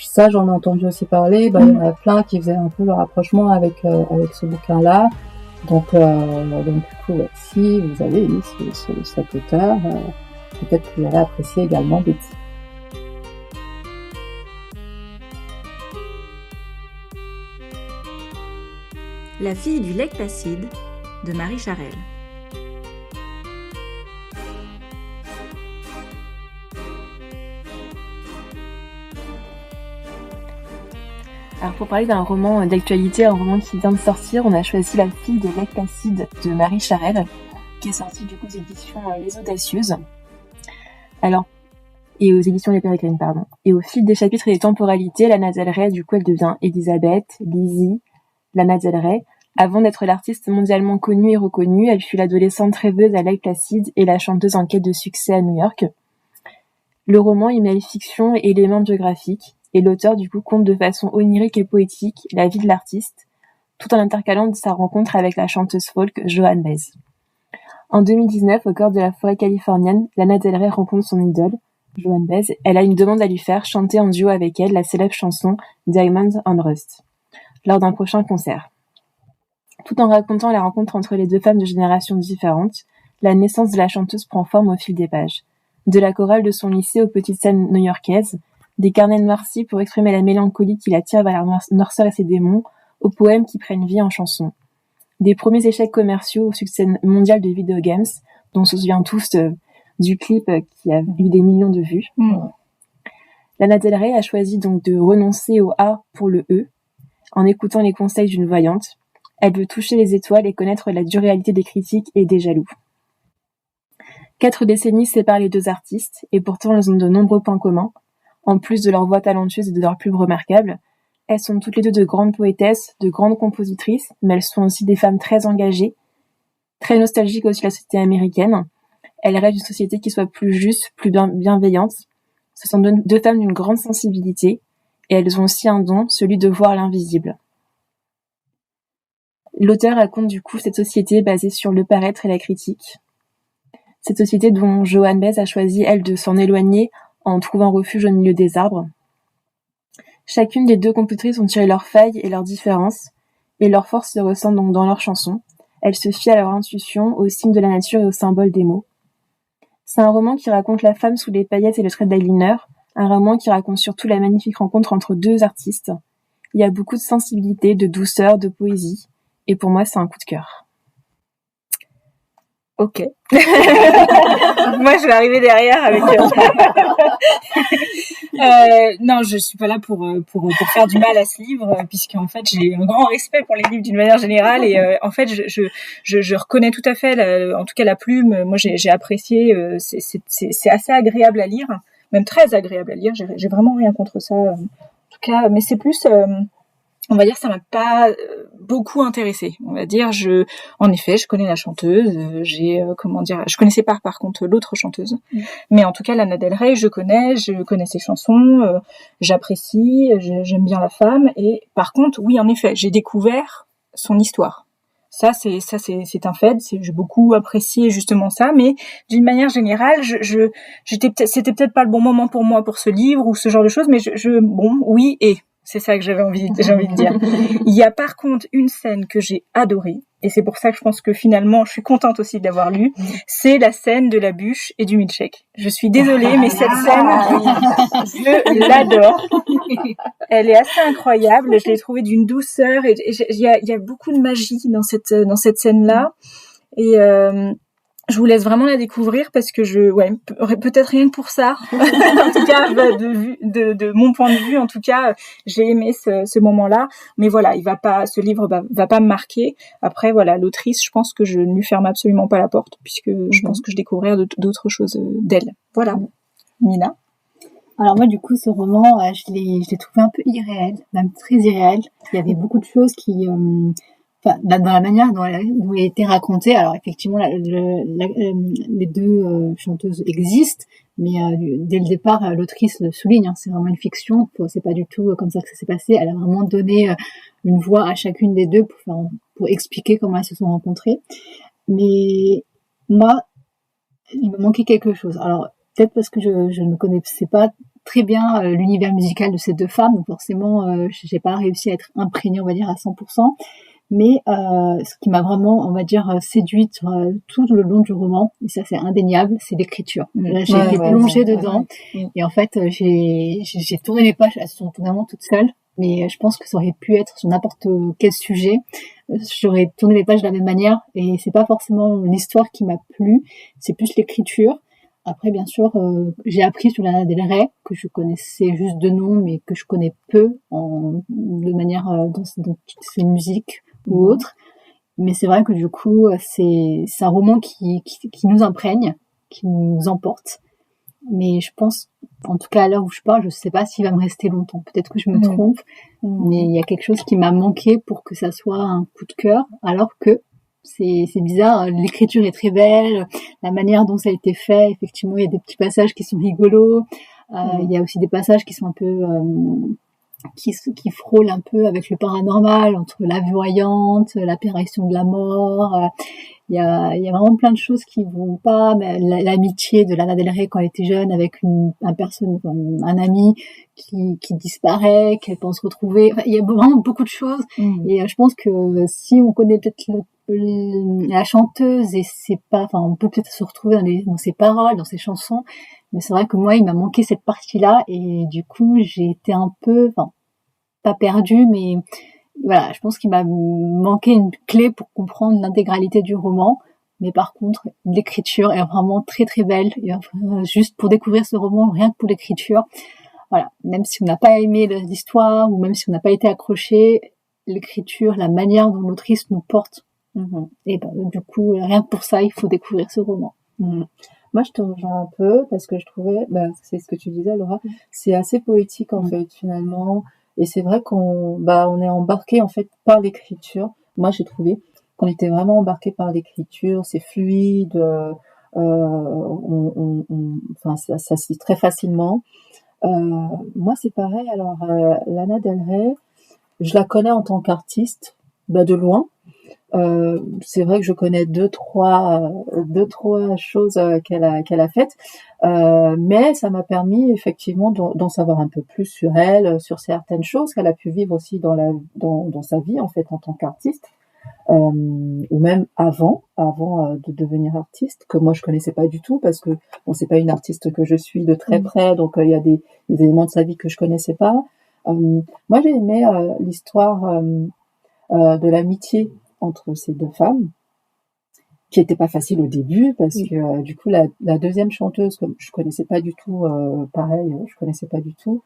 ça, j'en ai entendu aussi parler. Il y en a plein qui faisaient un peu le rapprochement avec ce bouquin-là. Donc, du coup, si vous avez lu cet auteur, peut-être que vous allez apprécier également Betty. La fille du lac Placide de Marie Charelle. Alors pour parler d'un roman d'actualité, un roman qui vient de sortir, on a choisi La fille du lac Placide de Marie Charelle, qui est sorti du coup aux éditions Les Audacieuses. Et aux éditions Les Pérégrines, pardon. Et au fil des chapitres et des temporalités, Lana Del Rey, du coup, elle devient Elisabeth, Lizzie, Lana Del Rey. Avant d'être l'artiste mondialement connue et reconnue, elle fut l'adolescente rêveuse à Lake Placid et la chanteuse en quête de succès à New York. Le roman y mêle fiction et éléments biographiques, et l'auteur du coup compte de façon onirique et poétique la vie de l'artiste, tout en intercalant sa rencontre avec la chanteuse folk Joan Baez. En 2019, au cœur de la forêt californienne, Lana Del Rey rencontre son idole, Joan Baez. Elle a une demande à lui faire, chanter en duo avec elle la célèbre chanson Diamonds and Rust, lors d'un prochain concert. Tout en racontant la rencontre entre les deux femmes de générations différentes, la naissance de la chanteuse prend forme au fil des pages. De la chorale de son lycée aux petites scènes new-yorkaises, des carnets noircis pour exprimer la mélancolie qui l'attire vers la noirceur et ses démons, aux poèmes qui prennent vie en chansons. Des premiers échecs commerciaux au succès mondial de Video Games, dont on se souvient tous du clip qui a eu des millions de vues. Lana Del Rey a choisi donc de renoncer au A pour le E, en écoutant les conseils d'une voyante. Elle veut toucher les étoiles et connaître la dure réalité des critiques et des jaloux. 4 décennies séparent les deux artistes, et pourtant elles ont de nombreux points communs. En plus de leur voix talentueuse et de leur pub remarquable, elles sont toutes les deux de grandes poétesses, de grandes compositrices, mais elles sont aussi des femmes très engagées, très nostalgiques aussi de la société américaine. Elles rêvent d'une société qui soit plus juste, plus bienveillante. Ce sont deux femmes d'une grande sensibilité, et elles ont aussi un don, celui de voir l'invisible. L'auteur raconte du coup cette société basée sur le paraître et la critique. Cette société dont Joan Baez a choisi, elle, de s'en éloigner en trouvant refuge au milieu des arbres. Chacune des deux compositrices ont tiré leurs failles et leurs différences, et leurs forces se ressentent donc dans leurs chansons. Elles se fient à leur intuition, aux signes de la nature et aux symboles des mots. C'est un roman qui raconte la femme sous les paillettes et le trait d'eyeliner, un roman qui raconte surtout la magnifique rencontre entre deux artistes. Il y a beaucoup de sensibilité, de douceur, de poésie, et pour moi c'est un coup de cœur. Ok. Moi, je vais arriver derrière avec. Non, je suis pas là pour faire du mal à ce livre, puisqu'en fait, j'ai un grand respect pour les livres d'une manière générale, et en fait, je reconnais tout à fait, en tout cas la plume. Moi, j'ai apprécié. C'est assez agréable à lire, même très agréable à lire. J'ai vraiment rien contre ça, en tout cas. Mais c'est plus. On va dire, ça m'a pas beaucoup intéressée. On va dire, en effet, je connais la chanteuse. Je connaissais pas par contre l'autre chanteuse. Mais en tout cas, Lana Del Rey, je connais ses chansons, j'apprécie, j'aime bien la femme. Et par contre, oui, en effet, j'ai découvert son histoire. Ça c'est un fait. J'ai beaucoup apprécié justement ça, mais d'une manière générale, c'était peut-être pas le bon moment pour moi pour ce livre ou ce genre de choses, mais bon, oui, et c'est ça que j'ai envie de dire. Il y a par contre une scène que j'ai adorée, et c'est pour ça que je pense que finalement je suis contente aussi de l'avoir lue, c'est la scène de la bûche et du milkshake. Je suis désolée, mais cette scène, je l'adore. Elle est assez incroyable, je l'ai trouvée d'une douceur, et il y a beaucoup de magie dans cette scène-là, et je vous laisse vraiment la découvrir parce que peut-être rien que pour ça. En tout cas, de mon point de vue, en tout cas, j'ai aimé ce moment-là. Mais voilà, ce livre va pas me marquer. Après, voilà, l'autrice, je pense que je ne lui ferme absolument pas la porte puisque je pense que je découvrirai d'autres choses d'elle. Voilà. Mina. Alors moi, du coup, ce roman, je l'ai trouvé un peu irréel, même très irréel. Il y avait beaucoup de choses qui, dans la manière dont il a été raconté. Alors effectivement, les deux chanteuses existent, mais dès le départ, l'autrice le souligne. C'est vraiment une fiction. C'est pas du tout comme ça que ça s'est passé. Elle a vraiment donné une voix à chacune des deux pour expliquer comment elles se sont rencontrées. Mais moi, il me manquait quelque chose. Alors peut-être parce que je ne connaissais pas très bien l'univers musical de ces deux femmes, donc forcément, j'ai pas réussi à être imprégnée, on va dire, à 100%. Mais ce qui m'a vraiment, on va dire, séduite tout le long du roman, et ça c'est indéniable, c'est l'écriture. Là, j'ai été plongée dedans, et en fait, j'ai tourné les pages, elles sont vraiment toutes seules, mais je pense que ça aurait pu être sur n'importe quel sujet. J'aurais tourné les pages de la même manière, et c'est pas forcément l'histoire qui m'a plu, c'est plus l'écriture. Après, bien sûr, j'ai appris sur Lana Del Rey, que je connaissais juste de nom, mais que je connais peu de manière dans toutes ses musiques ou autres. Mais c'est vrai que du coup, c'est un roman qui nous imprègne, qui nous emporte. Mais je pense, en tout cas à l'heure où je parle, je sais pas s'il va me rester longtemps. Peut-être que je me trompe, mais il y a quelque chose qui m'a manqué pour que ça soit un coup de cœur, alors que c'est bizarre, l'écriture est très belle, la manière dont ça a été fait, effectivement, il y a des petits passages qui sont rigolos, il y a aussi des passages qui sont un peu qui frôlent un peu avec le paranormal, entre la voyante, l'apparition de la mort. Il y a vraiment plein de choses qui vont pas, mais l'amitié de Lana Del Rey quand elle était jeune avec un ami qui disparaît, qu'elle pense retrouver. Enfin, il y a vraiment beaucoup de choses. Et je pense que si on connaît peut-être la chanteuse, et on peut peut-être se retrouver dans ses paroles, dans ses chansons. Mais c'est vrai que moi, il m'a manqué cette partie-là, et du coup, j'ai été un peu, pas perdue, mais voilà, je pense qu'il m'a manqué une clé pour comprendre l'intégralité du roman. Mais par contre, l'écriture est vraiment très très belle. Et juste pour découvrir ce roman, rien que pour l'écriture, voilà, même si on n'a pas aimé l'histoire, ou même si on n'a pas été accroché, l'écriture, la manière dont l'autrice nous porte, et du coup, rien que pour ça, il faut découvrir ce roman. Moi, je te rejoins un peu parce que je trouvais, c'est ce que tu disais, Laura, c'est assez poétique en fait finalement, et c'est vrai qu'on est embarqué en fait par l'écriture. Moi, j'ai trouvé qu'on était vraiment embarqué par l'écriture, c'est fluide, ça se lit très facilement. Moi, c'est pareil. Alors, Lana Del Rey, je la connais en tant qu'artiste, de loin. C'est vrai que je connais deux trois choses qu'elle a faites, mais ça m'a permis effectivement d'en savoir un peu plus sur elle, sur certaines choses qu'elle a pu vivre aussi dans sa vie en fait en tant qu'artiste, ou même avant de devenir artiste, que moi je connaissais pas du tout parce que c'est pas une artiste que je suis de très près, donc il y a des éléments de sa vie que je connaissais pas. Moi j'ai aimé l'histoire de l'amitié entre ces deux femmes, qui était pas facile au début parce que du coup la deuxième chanteuse, comme je connaissais pas du tout, je connaissais pas du tout,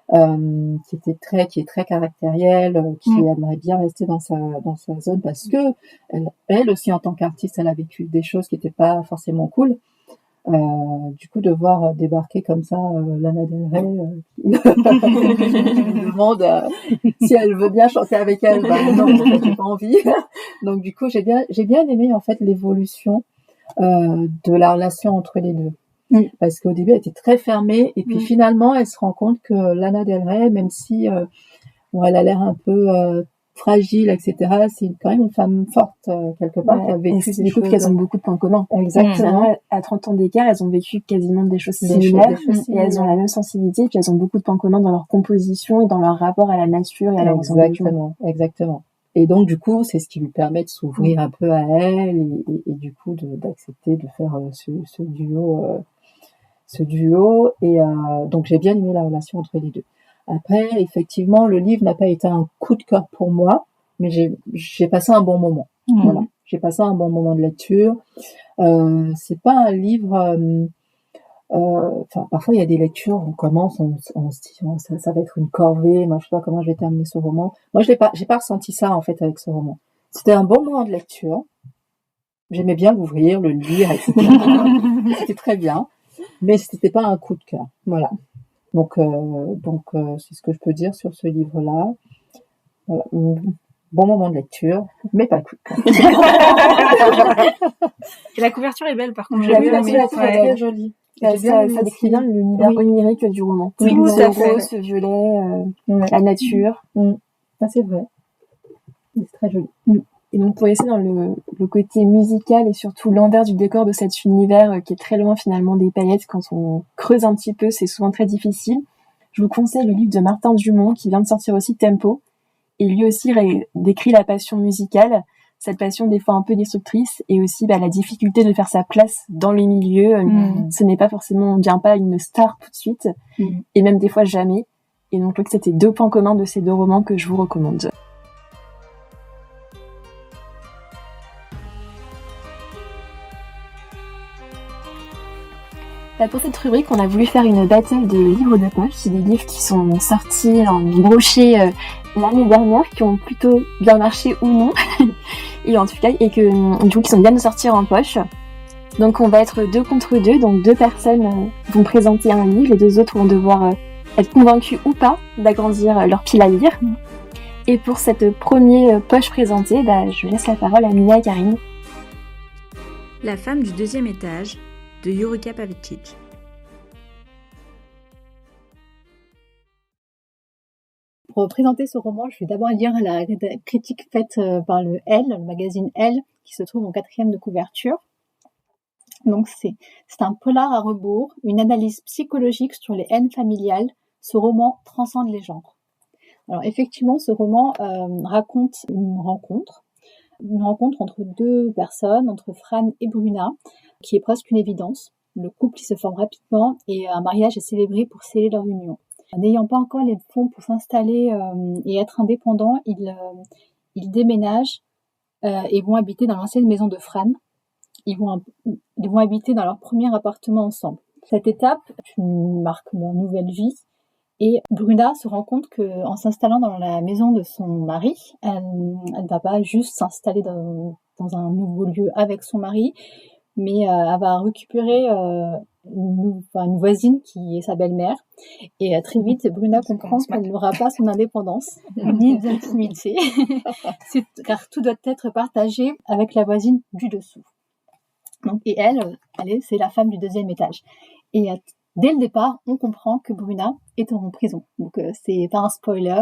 qui est très caractérielle, qui aimerait bien rester dans sa zone parce que elle aussi en tant qu'artiste, elle a vécu des choses qui étaient pas forcément cool. Du coup, de voir débarquer comme ça Lana Del Rey, qui me demande si elle veut bien chanter avec elle, non, j'ai pas envie. Donc du coup, j'ai bien aimé en fait l'évolution de la relation entre les deux. Parce qu'au début, elle était très fermée, et puis finalement, elle se rend compte que Lana Del Rey, même si elle a l'air un peu fragile, etc. C'est quand même une femme forte, quelque part, qui a vécu des choses. Qu'elles ont beaucoup de points communs. Exactement. À 30 ans d'écart, elles ont vécu quasiment des choses Des similaires. choses Et elles ont la même sensibilité, et puis elles ont beaucoup de points communs dans leur composition et dans leur rapport à la nature et à leur engagement. Exactement. Et donc, du coup, c'est ce qui lui permet de s'ouvrir un peu à elle et du coup, d'accepter de faire ce duo. Et donc, j'ai bien aimé la relation entre les deux. Après, effectivement, le livre n'a pas été un coup de cœur pour moi, mais j'ai passé un bon moment. Voilà. J'ai passé un bon moment de lecture. C'est pas un livre, parfois il y a des lectures, on commence, on se dit, oh, ça va être une corvée, moi je sais pas comment je vais terminer ce roman. Moi j'ai pas ressenti ça, en fait, avec ce roman. C'était un bon moment de lecture. J'aimais bien l'ouvrir, le lire, etc. C'était très bien. Mais c'était pas un coup de cœur. Voilà. Donc, c'est ce que je peux dire sur ce livre-là. Voilà. Bon moment de lecture, mais pas coup de cœur. Et la couverture est belle, par contre. La couverture est très jolie. Ça décrit bien l'univers onirique du roman. Oui, ce rose, ce violet, la nature. Ça, c'est vrai. C'est très joli. Et donc, pour essayer dans le côté musical et surtout l'envers du décor de cet univers qui est très loin finalement des paillettes, quand on creuse un petit peu, c'est souvent très difficile. Je vous conseille le livre de Martin Dumont qui vient de sortir aussi, Tempo. Et lui aussi décrit la passion musicale, cette passion des fois un peu destructrice, et aussi la difficulté de faire sa place dans les milieux. Ce n'est pas forcément, on ne devient pas une star tout de suite, et même des fois jamais. Et donc, je crois que c'était 2 points communs de ces 2 romans que je vous recommande. Pour cette rubrique, on a voulu faire une battle de livres de poche. C'est des livres qui sont sortis en broché l'année dernière, qui ont plutôt bien marché ou non, et en tout cas, et que du coup, qui sont bien de sortir en poche. Donc, on va être 2 contre 2. Donc, 2 personnes vont présenter un livre, les 2 autres vont devoir être convaincus ou pas d'agrandir leur pile à lire. Et pour cette première poche présentée, je laisse la parole à Mia et Karine. La femme du 2e étage de Jurica Pavicic. Pour présenter ce roman, je vais d'abord lire la critique faite par le magazine Elle, qui se trouve en 4e de couverture. Donc c'est un polar à rebours, une analyse psychologique sur les haines familiales. Ce roman transcende les genres. Alors effectivement, ce roman raconte une rencontre entre 2 personnes, entre Fran et Bruna, qui est presque une évidence. Le couple se forme rapidement et un mariage est célébré pour sceller leur union. N'ayant pas encore les fonds pour s'installer et être indépendants, ils déménagent et vont habiter dans l'ancienne maison de Fran. Ils vont habiter dans leur premier appartement ensemble. Cette étape marque leur nouvelle vie. Et Bruna se rend compte qu'en s'installant dans la maison de son mari, elle ne va pas juste s'installer dans un nouveau lieu avec son mari, mais elle va récupérer une voisine qui est sa belle-mère. Et très vite, Bruna comprend qu'elle n'aura pas son indépendance, ni d'intimité, car tout doit être partagé avec la voisine du dessous. Donc, et c'est la femme du 2e étage. Et dès le départ, on comprend que Bruna est en prison. Donc, c'est pas un spoiler,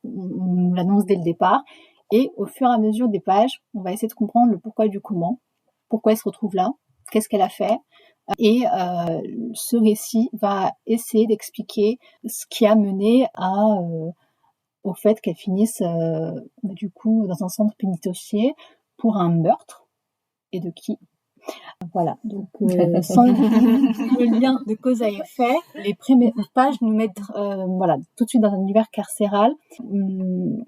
on l'annonce dès le départ. Et au fur et à mesure des pages, on va essayer de comprendre le pourquoi du comment, pourquoi elle se retrouve là, qu'est-ce qu'elle a fait. Et ce récit va essayer d'expliquer ce qui a mené au fait qu'elle finisse du coup dans un centre pénitentiaire pour un meurtre. Et de qui? Voilà, donc sans le lien de cause à effet, les premières pages nous mettent tout de suite dans un univers carcéral.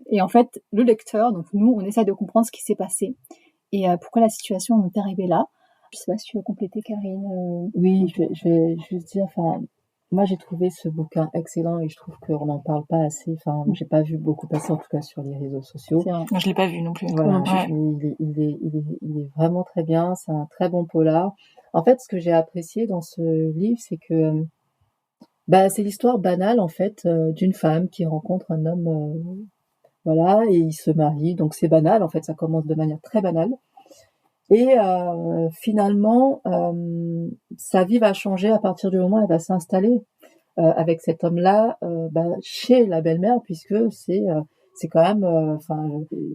Et en fait, le lecteur, donc nous, on essaie de comprendre ce qui s'est passé et pourquoi la situation en est arrivée là. Je sais pas si tu veux compléter, Karine. Oui, je vais juste dire, moi j'ai trouvé ce bouquin excellent et je trouve qu'on n'en parle pas assez. J'ai pas vu beaucoup passer, en tout cas sur les réseaux sociaux. Moi, je l'ai pas vu non plus. Voilà, il est vraiment très bien. C'est un très bon polar. En fait, ce que j'ai apprécié dans ce livre, c'est que c'est l'histoire banale en fait d'une femme qui rencontre un homme, voilà, et ils se marient. Donc c'est banal en fait, ça commence de manière très banale. Et finalement, sa vie va changer à partir du moment où elle va s'installer avec cet homme-là chez la belle-mère, puisque c'est c'est quand même,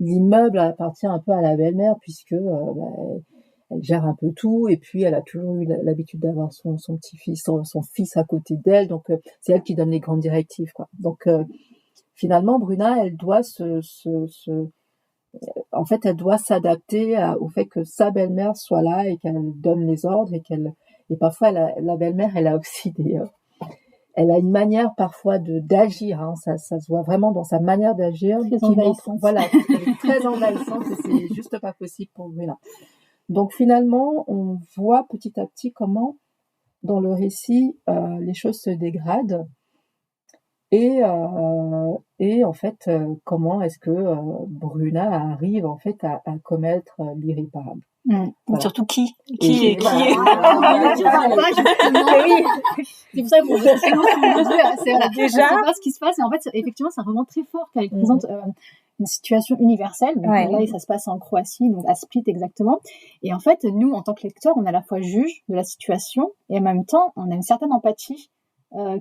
l'immeuble appartient un peu à la belle-mère puisque elle gère un peu tout et puis elle a toujours eu l'habitude d'avoir son petit-fils, son fils à côté d'elle, donc c'est elle qui donne les grandes directives, quoi. Donc finalement, Bruna, elle doit en fait, elle doit s'adapter au fait que sa belle-mère soit là et qu'elle donne les ordres et parfois la belle-mère, elle a aussi elle a une manière parfois d'agir, hein, ça se voit vraiment dans sa manière d'agir, Très qui envahissante. montre, voilà, elle est très envahissante et c'est juste pas possible pour Bruna. Donc finalement, on voit petit à petit comment, dans le récit, les choses se dégradent et en fait, comment est-ce que Bruna arrive en fait à commettre l'irréparable. Voilà. Surtout qui Et est voilà. C'est pour ça qu'on veut c'est voilà. Déjà. On sait pas ce qui se passe et en fait effectivement c'est un roman très fort car il présente une situation universelle. Donc là ça se passe en Croatie, donc à Split exactement. Et en fait nous en tant que lecteurs on est à la fois juge de la situation et en même temps on a une certaine empathie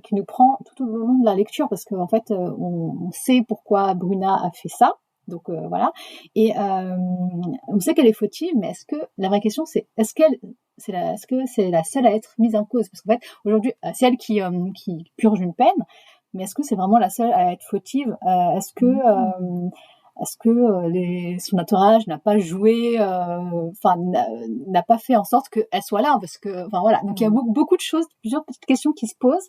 qui nous prend tout au long de la lecture parce qu'en fait on sait pourquoi Bruna a fait ça. Donc voilà. Et on sait qu'elle est fautive, mais est-ce que la vraie question c'est est-ce que c'est la seule à être mise en cause? Parce qu'en fait aujourd'hui c'est elle qui purge une peine, mais est-ce que c'est vraiment la seule à être fautive? Est-ce que son entourage n'a pas joué, n'a pas fait en sorte qu'elle soit là, parce que, enfin voilà. Donc il y a beaucoup de choses, plusieurs petites questions qui se posent,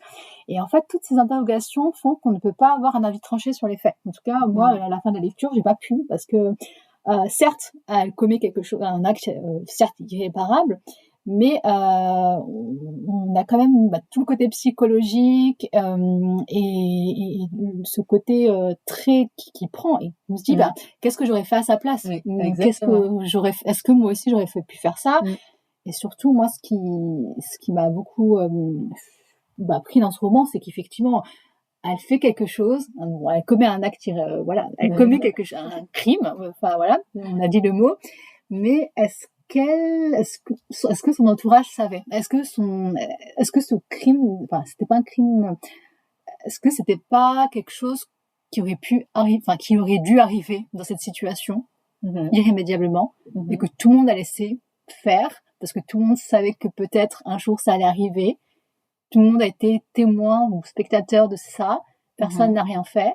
et en fait toutes ces interrogations font qu'on ne peut pas avoir un avis tranché sur les faits. En tout cas, moi, à la fin de la lecture, j'ai pas pu, parce que certes, elle commet un acte certes irréparable, mais on a quand même tout le côté psychologique et ce côté très qui prend et on se dit qu'est-ce que j'aurais fait à sa place, est-ce que moi aussi j'aurais pu faire ça, et surtout moi ce qui m'a beaucoup pris dans ce roman, c'est qu'effectivement elle fait quelque chose, elle commet un acte elle commet un crime, enfin voilà, on a dit le mot, mais est-ce que son entourage savait? Est-ce que ce crime, enfin, c'était pas un crime, est-ce que c'était pas quelque chose qui aurait pu arriver, enfin, qui aurait dû arriver dans cette situation, irrémédiablement, et que tout le monde a laissé faire, parce que tout le monde savait que peut-être un jour ça allait arriver, tout le monde a été témoin ou spectateur de ça, personne n'a rien fait.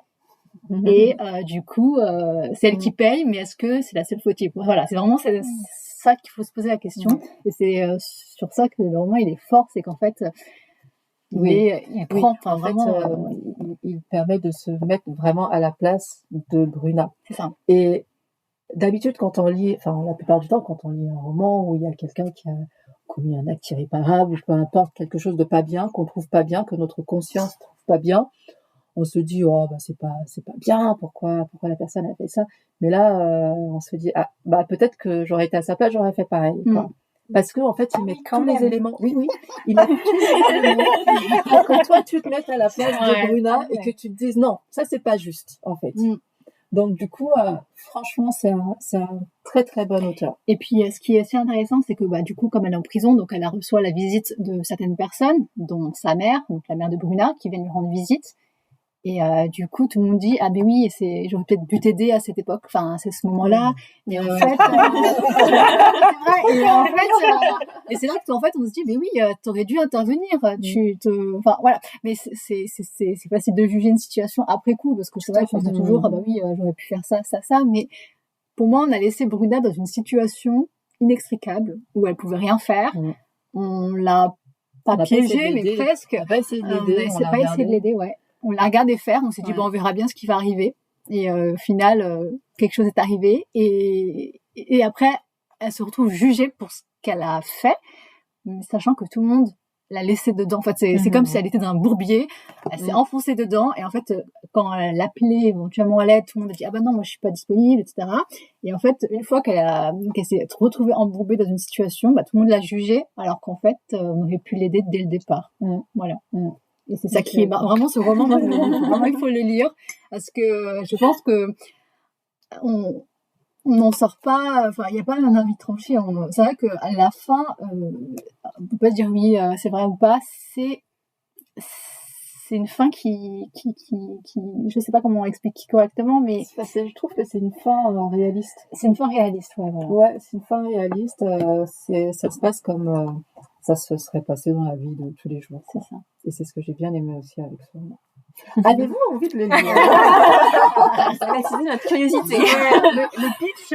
Et du coup, c'est elle qui paye, mais est-ce que c'est la seule fautive? Voilà, c'est vraiment ça qu'il faut se poser la question. Et c'est sur ça que le roman il est fort, c'est qu'en fait il prend, enfin vraiment, il permet de se mettre vraiment à la place de Bruna. C'est ça. Et d'habitude quand on lit, enfin la plupart du temps quand on lit un roman où il y a quelqu'un qui a commis un acte irréparable, ou peu importe, quelque chose de pas bien, qu'on trouve pas bien, que notre conscience trouve pas bien, on se dit c'est pas bien, pourquoi la personne a fait ça, mais là on se dit peut-être que j'aurais été à sa place, j'aurais fait pareil, quoi. Parce que en fait ils mettent tous les éléments, ils mettent tous les éléments pour que toi tu te mettes à la place de Bruna et que tu te dises non, ça c'est pas juste en fait. Donc du coup franchement c'est un très très bon auteur. Et puis ce qui est assez intéressant, c'est que du coup comme elle est en prison, donc elle reçoit la visite de certaines personnes, dont sa mère, donc la mère de Bruna, qui vient lui rendre visite. Et du coup tout le monde dit ben oui, j'aurais peut-être dû t'aider à cette époque, enfin c'est ce moment-là. Et en fait et c'est là que en fait on se dit mais oui, t'aurais dû intervenir, enfin voilà. Mais c'est facile de juger une situation après coup, parce que c'est vrai qu'on se dit toujours j'aurais pu faire ça, mais pour moi on a laissé Bruna dans une situation inextricable où elle pouvait rien faire. On l'a pas piégée, mais presque. On a pas essayé de l'aider, essayé de l'aider, ouais. On l'a regardé faire, on s'est dit on verra bien ce qui va arriver, et au final quelque chose est arrivé, et après elle se retrouve jugée pour ce qu'elle a fait, sachant que tout le monde l'a laissée dedans. En fait c'est comme si elle était dans un bourbier, elle s'est enfoncée dedans, et en fait quand elle appelait éventuellement à l'aide, tout le monde a dit non, moi je suis pas disponible, etc. Et en fait une fois qu'elle s'est retrouvée embourbée dans une situation, tout le monde l'a jugée, alors qu'en fait on aurait pu l'aider dès le départ. Voilà. Et c'est ça qui est vraiment ce roman, vraiment il faut le lire, parce que je pense que on n'en sort pas, enfin il n'y a pas un avis tranché. C'est vrai qu'à la fin on peut pas dire oui c'est vrai ou pas, c'est c'est une fin qui, je sais pas comment expliquer correctement, mais Je trouve que c'est une fin réaliste. c'est une fin réaliste, ouais, voilà. Ouais, c'est une fin réaliste. Ça se passe comme ça se serait passé dans la vie de tous les jours. C'est ça. Et c'est ce que j'ai bien aimé aussi avec ce roman. Avez-vous envie de le lire? Ça va attiser notre curiosité. Le pitch,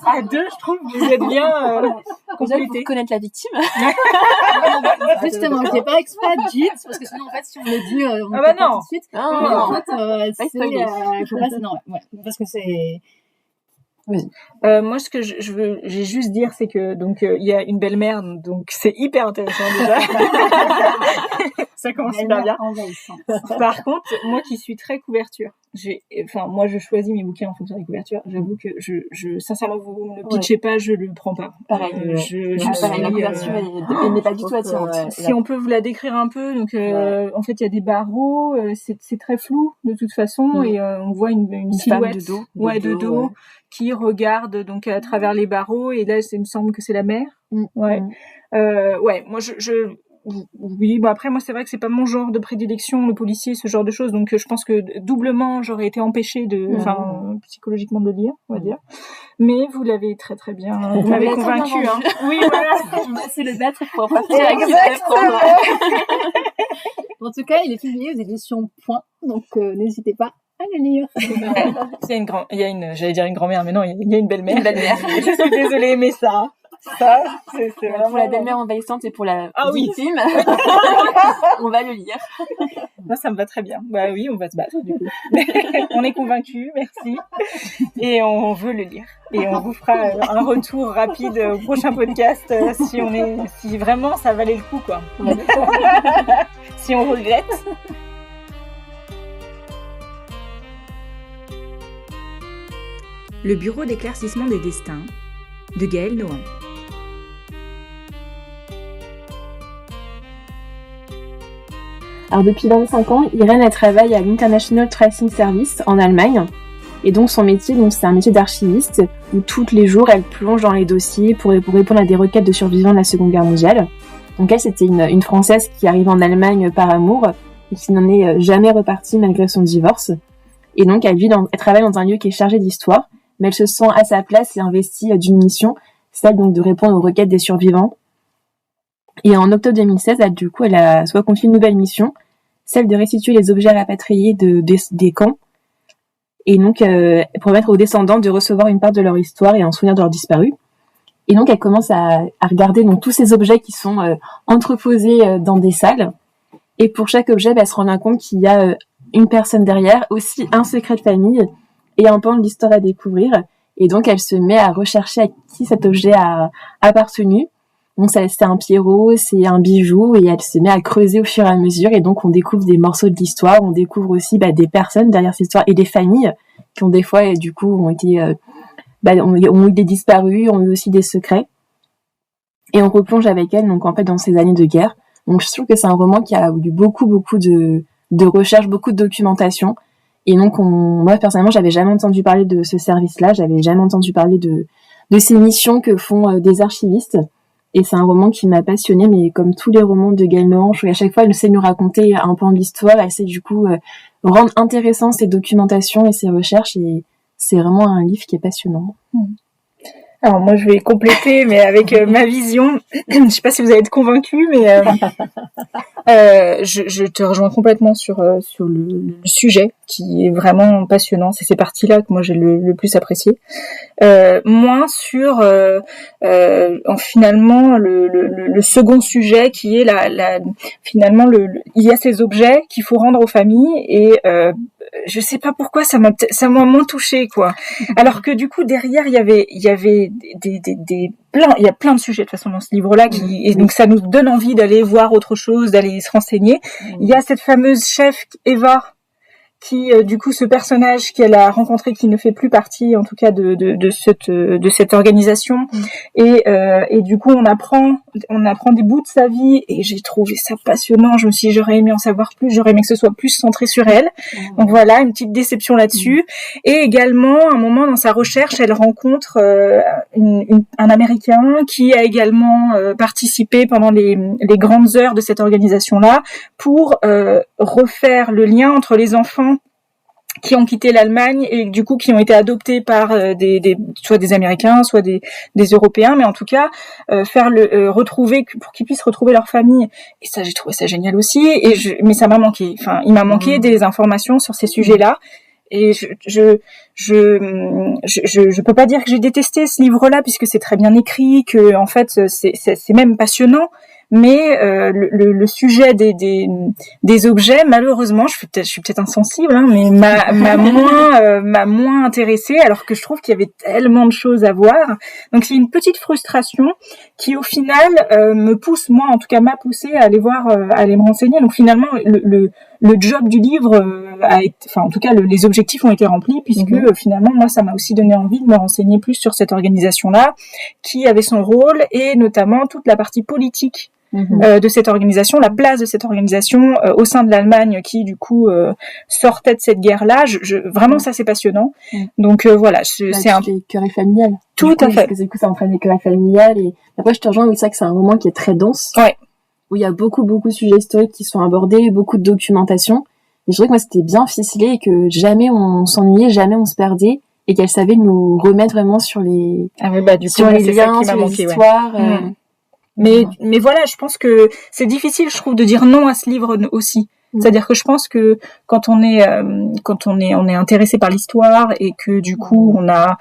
à deux, je trouve que vous êtes bien Déjà, complétés. pour connaître la victime. Justement, j'ai pas exprès de Jit, parce que sinon, en fait, si on le dit, on Ah bah le fait pas non. tout de suite. Non, Mais non. en fait, Pas c'est, spoiler. faut pas, non, ouais, parce que c'est, Moi, ce que je veux, j'ai juste dire, c'est que donc il y a une belle-mère, donc c'est hyper intéressant déjà. Ça commence super bien. envahissant. Par contre, moi qui suis très couverture, moi je choisis mes bouquins en fonction des couvertures. J'avoue que sincèrement, vous ne le pitchez pas, je le prends pas. Pareil. Pareil, la couverture, elle n'est pas du tout attirante. Si on peut vous la décrire un peu, donc en fait il y a des barreaux, c'est très flou de toute façon et on voit une silhouette de dos, de dos qui regarde donc à travers les barreaux et là il me semble que c'est la mer. Ouais. Moi oui, bon après moi c'est vrai que c'est pas mon genre de prédilection le policier, ce genre de choses, donc je pense que doublement j'aurais été empêchée psychologiquement de le lire, on va dire. Mais vous l'avez très très bien, vous m'avez convaincue, hein. Oui, voilà. On va se le battre pour en partir avec Exactement. En tout cas, il est publié aux éditions Point, donc n'hésitez pas à le lire. J'allais dire une grand-mère, mais non, il y a une belle-mère. Une belle-mère. Je suis désolée, mais ça, c'est vraiment... Pour la belle-mère envahissante et pour la victime, on va le lire. Moi, ça me va très bien. Bah oui, on va se battre, du coup. On est convaincus, merci. Et on veut le lire. Et on vous fera un retour rapide au prochain podcast si vraiment ça valait le coup, quoi. Si on regrette. Le bureau d'éclaircissement des destins de Gaëlle Nohan. Alors depuis 25 ans, Irène elle travaille à l'International Tracing Service en Allemagne. Et donc son métier, c'est un métier d'archiviste où tous les jours elle plonge dans les dossiers pour répondre à des requêtes de survivants de la Seconde Guerre mondiale. Donc elle, c'était une Française qui arrive en Allemagne par amour et qui n'en est jamais repartie malgré son divorce. Et donc elle travaille dans un lieu qui est chargé d'histoire, mais elle se sent à sa place et investie d'une mission, celle donc de répondre aux requêtes des survivants. Et en octobre 2016, elle a soit confié une nouvelle mission, celle de restituer les objets rapatriés des camps, et donc pour permettre aux descendants de recevoir une part de leur histoire et un souvenir de leurs disparus. Et donc elle commence à regarder donc tous ces objets qui sont entreposés dans des salles, et pour chaque objet, elle se rend compte qu'il y a une personne derrière, aussi un secret de famille et un pan de l'histoire à découvrir. Et donc elle se met à rechercher à qui cet objet a appartenu. Donc c'est un pierrot, c'est un bijou, et elle se met à creuser au fur et à mesure, et donc on découvre des morceaux de l'histoire, on découvre aussi des personnes derrière cette histoire et des familles qui ont des fois du coup ont eu des disparus, ont eu aussi des secrets, et on replonge avec elle donc en fait dans ces années de guerre. Donc je trouve que c'est un roman qui a eu beaucoup de recherche, beaucoup de documentation, et donc moi personnellement j'avais jamais entendu parler de ce service-là, j'avais jamais entendu parler de ces missions que font des archivistes. Et c'est un roman qui m'a passionnée, mais comme tous les romans de Gaëlle Nohan, à chaque fois, elle sait nous raconter un pan de l'histoire, elle sait du coup rendre intéressant ses documentations et ses recherches, et c'est vraiment un livre qui est passionnant. Alors moi je vais compléter, mais avec ma vision. Je sais pas si vous allez être convaincus, mais je te rejoins complètement sur le sujet qui est vraiment passionnant. C'est ces parties-là que moi j'ai le plus apprécié. Moins sur finalement le second sujet qui est finalement il y a ces objets qu'il faut rendre aux familles, et je sais pas pourquoi ça m'a moins touchée, quoi. Alors que du coup derrière il y avait il y a plein de sujets de toute façon dans ce livre-là et donc ça nous donne envie d'aller voir autre chose, d'aller se renseigner. Il y a cette fameuse chef Eva qui du coup ce personnage qu'elle a rencontré qui ne fait plus partie en tout cas de cette organisation et du coup on apprend des bouts de sa vie et j'ai trouvé ça passionnant. Je me suis dit j'aurais aimé en savoir plus, j'aurais aimé que ce soit plus centré sur elle. Donc voilà, une petite déception là-dessus. Et également à un moment dans sa recherche elle rencontre un Américain qui a également participé pendant les grandes heures de cette organisation-là pour refaire le lien entre les enfants qui ont quitté l'Allemagne et du coup qui ont été adoptés par soit des Américains, soit des Européens, mais en tout cas retrouver pour qu'ils puissent retrouver leur famille. Et ça, j'ai trouvé ça génial aussi. Mais ça m'a manqué. Enfin, il m'a manqué des informations sur ces sujets-là. Et je peux pas dire que j'ai détesté ce livre-là puisque c'est très bien écrit, que en fait c'est même passionnant. Mais le sujet des objets, malheureusement, je suis peut-être insensible, hein, mais m'a moins intéressée, alors que je trouve qu'il y avait tellement de choses à voir. Donc c'est une petite frustration qui au final me pousse, moi en tout cas m'a poussée à aller voir, à aller me renseigner. Donc finalement le job du livre en tout cas les objectifs ont été remplis puisque finalement moi ça m'a aussi donné envie de me renseigner plus sur cette organisation-là qui avait son rôle et notamment toute la partie politique de cette organisation, la place de cette organisation au sein de l'Allemagne qui du coup sortait de cette guerre-là. Vraiment ça c'est passionnant. Donc voilà, c'est un querelles familiales. Tout à fait. Parce que du coup ça entraîne des querelles familiales et après je te rejoins, oui, c'est vrai que c'est un roman qui est très dense. Ouais. Où il y a beaucoup de sujets historiques qui sont abordés, beaucoup de documentation. Et je trouvais que moi c'était bien ficelé et que jamais on s'ennuyait, jamais on se perdait et qu'elle savait nous remettre vraiment sur les sur les liens, sur les histoires. Mais voilà, je pense que c'est difficile, je trouve, de dire non à ce livre aussi. C'est-à-dire que je pense que quand on est intéressé par l'histoire et que du coup on a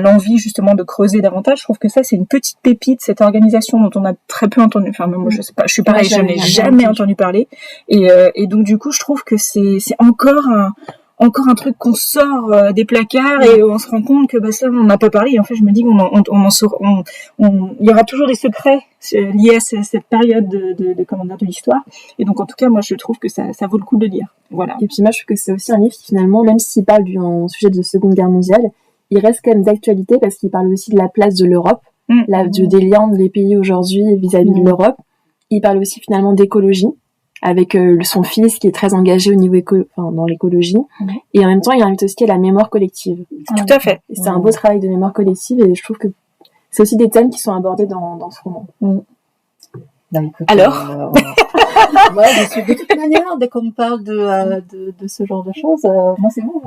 l'envie justement de creuser davantage, je trouve que ça c'est une petite pépite, cette organisation dont on a très peu entendu. Enfin moi je sais pas, je suis pareil, je n'ai jamais entendu parler. Et donc du coup je trouve que c'est encore un truc qu'on sort des placards et on se rend compte que ça on n'a pas parlé. Et en fait je me dis il y aura toujours des secrets liés à cette période de l'histoire. Et donc en tout cas moi je trouve que ça vaut le coup de lire. Voilà. Et puis moi je trouve que c'est aussi un livre qui finalement, même s'il parle du sujet de Seconde Guerre mondiale, il reste quand même d'actualité parce qu'il parle aussi de la place de l'Europe, des liens des pays aujourd'hui vis-à-vis de l'Europe. Il parle aussi finalement d'écologie, avec son fils qui est très engagé au niveau dans l'écologie. Et en même temps, il invite aussi à la mémoire collective. Tout à fait. Et c'est un beau travail de mémoire collective et je trouve que c'est aussi des thèmes qui sont abordés dans ce roman. Écoute, alors ouais, de toute manière, dès qu'on me parle de ce genre de choses, moi c'est bon.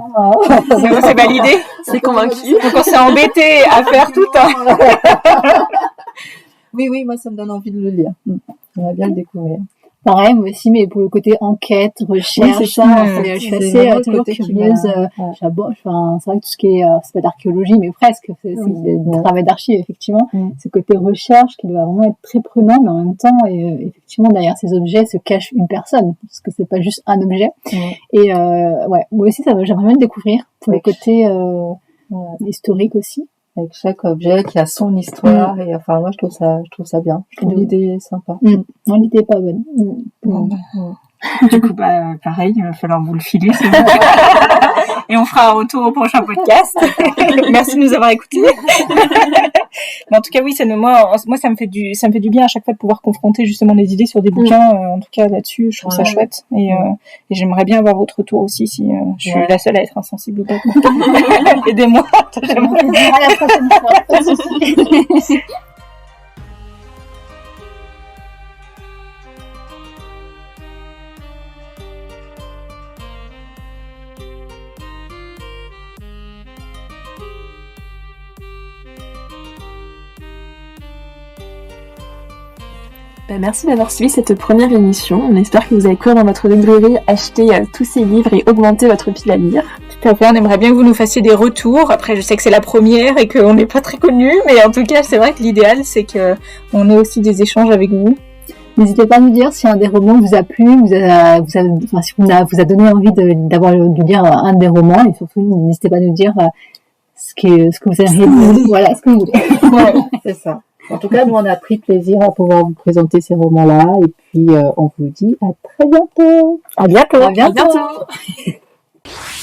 C'est bon, c'est validé. C'est convaincu. Donc on s'est embêté à faire tout un... Oui, moi ça me donne envie de le lire. On va bien le découvrir. Pareil, moi aussi, mais pour le côté enquête, recherche, c'est ça. Je suis assez toujours curieuse. C'est vrai que tout ce qui est, c'est pas d'archéologie, mais presque, c'est du travail d'archives, effectivement. Ce côté recherche qui doit vraiment être très prenant, mais en même temps, effectivement, derrière ces objets se cache une personne, parce que c'est pas juste un objet. Et moi aussi, j'aimerais bien le découvrir, pour le côté historique aussi. Avec chaque objet qui a son histoire et enfin moi je trouve ça bien. Je trouve l'idée sympa. Non, l'idée est pas bonne. Du coup pareil, il va falloir vous le filer. Et on fera un retour au prochain podcast. Merci de nous avoir écoutés. Mais en tout cas oui, moi ça me fait du bien à chaque fois de pouvoir confronter justement des idées sur des bouquins. En tout cas là-dessus, je trouve ça chouette. Et j'aimerais bien avoir votre retour aussi si je suis la seule à être insensible ou pas. Aidez-moi. À la prochaine fois. Merci d'avoir suivi cette première émission. On espère que vous allez courir dans votre librairie, acheter tous ces livres et augmenter votre pile à lire. Tout à fait, on aimerait bien que vous nous fassiez des retours. Après, je sais que c'est la première et qu'on n'est pas très connus, mais en tout cas, c'est vrai que l'idéal, c'est qu'on ait aussi des échanges avec vous. N'hésitez pas à nous dire si un des romans vous a plu, si vous a donné envie de lire un des romans, et surtout, n'hésitez pas à nous dire ce que vous avez, voilà, ce que vous voulez. C'est ça. En tout cas, nous, on a pris plaisir à pouvoir vous présenter ces romans-là. Et puis, on vous dit à très bientôt. À bientôt. À bientôt. À bientôt.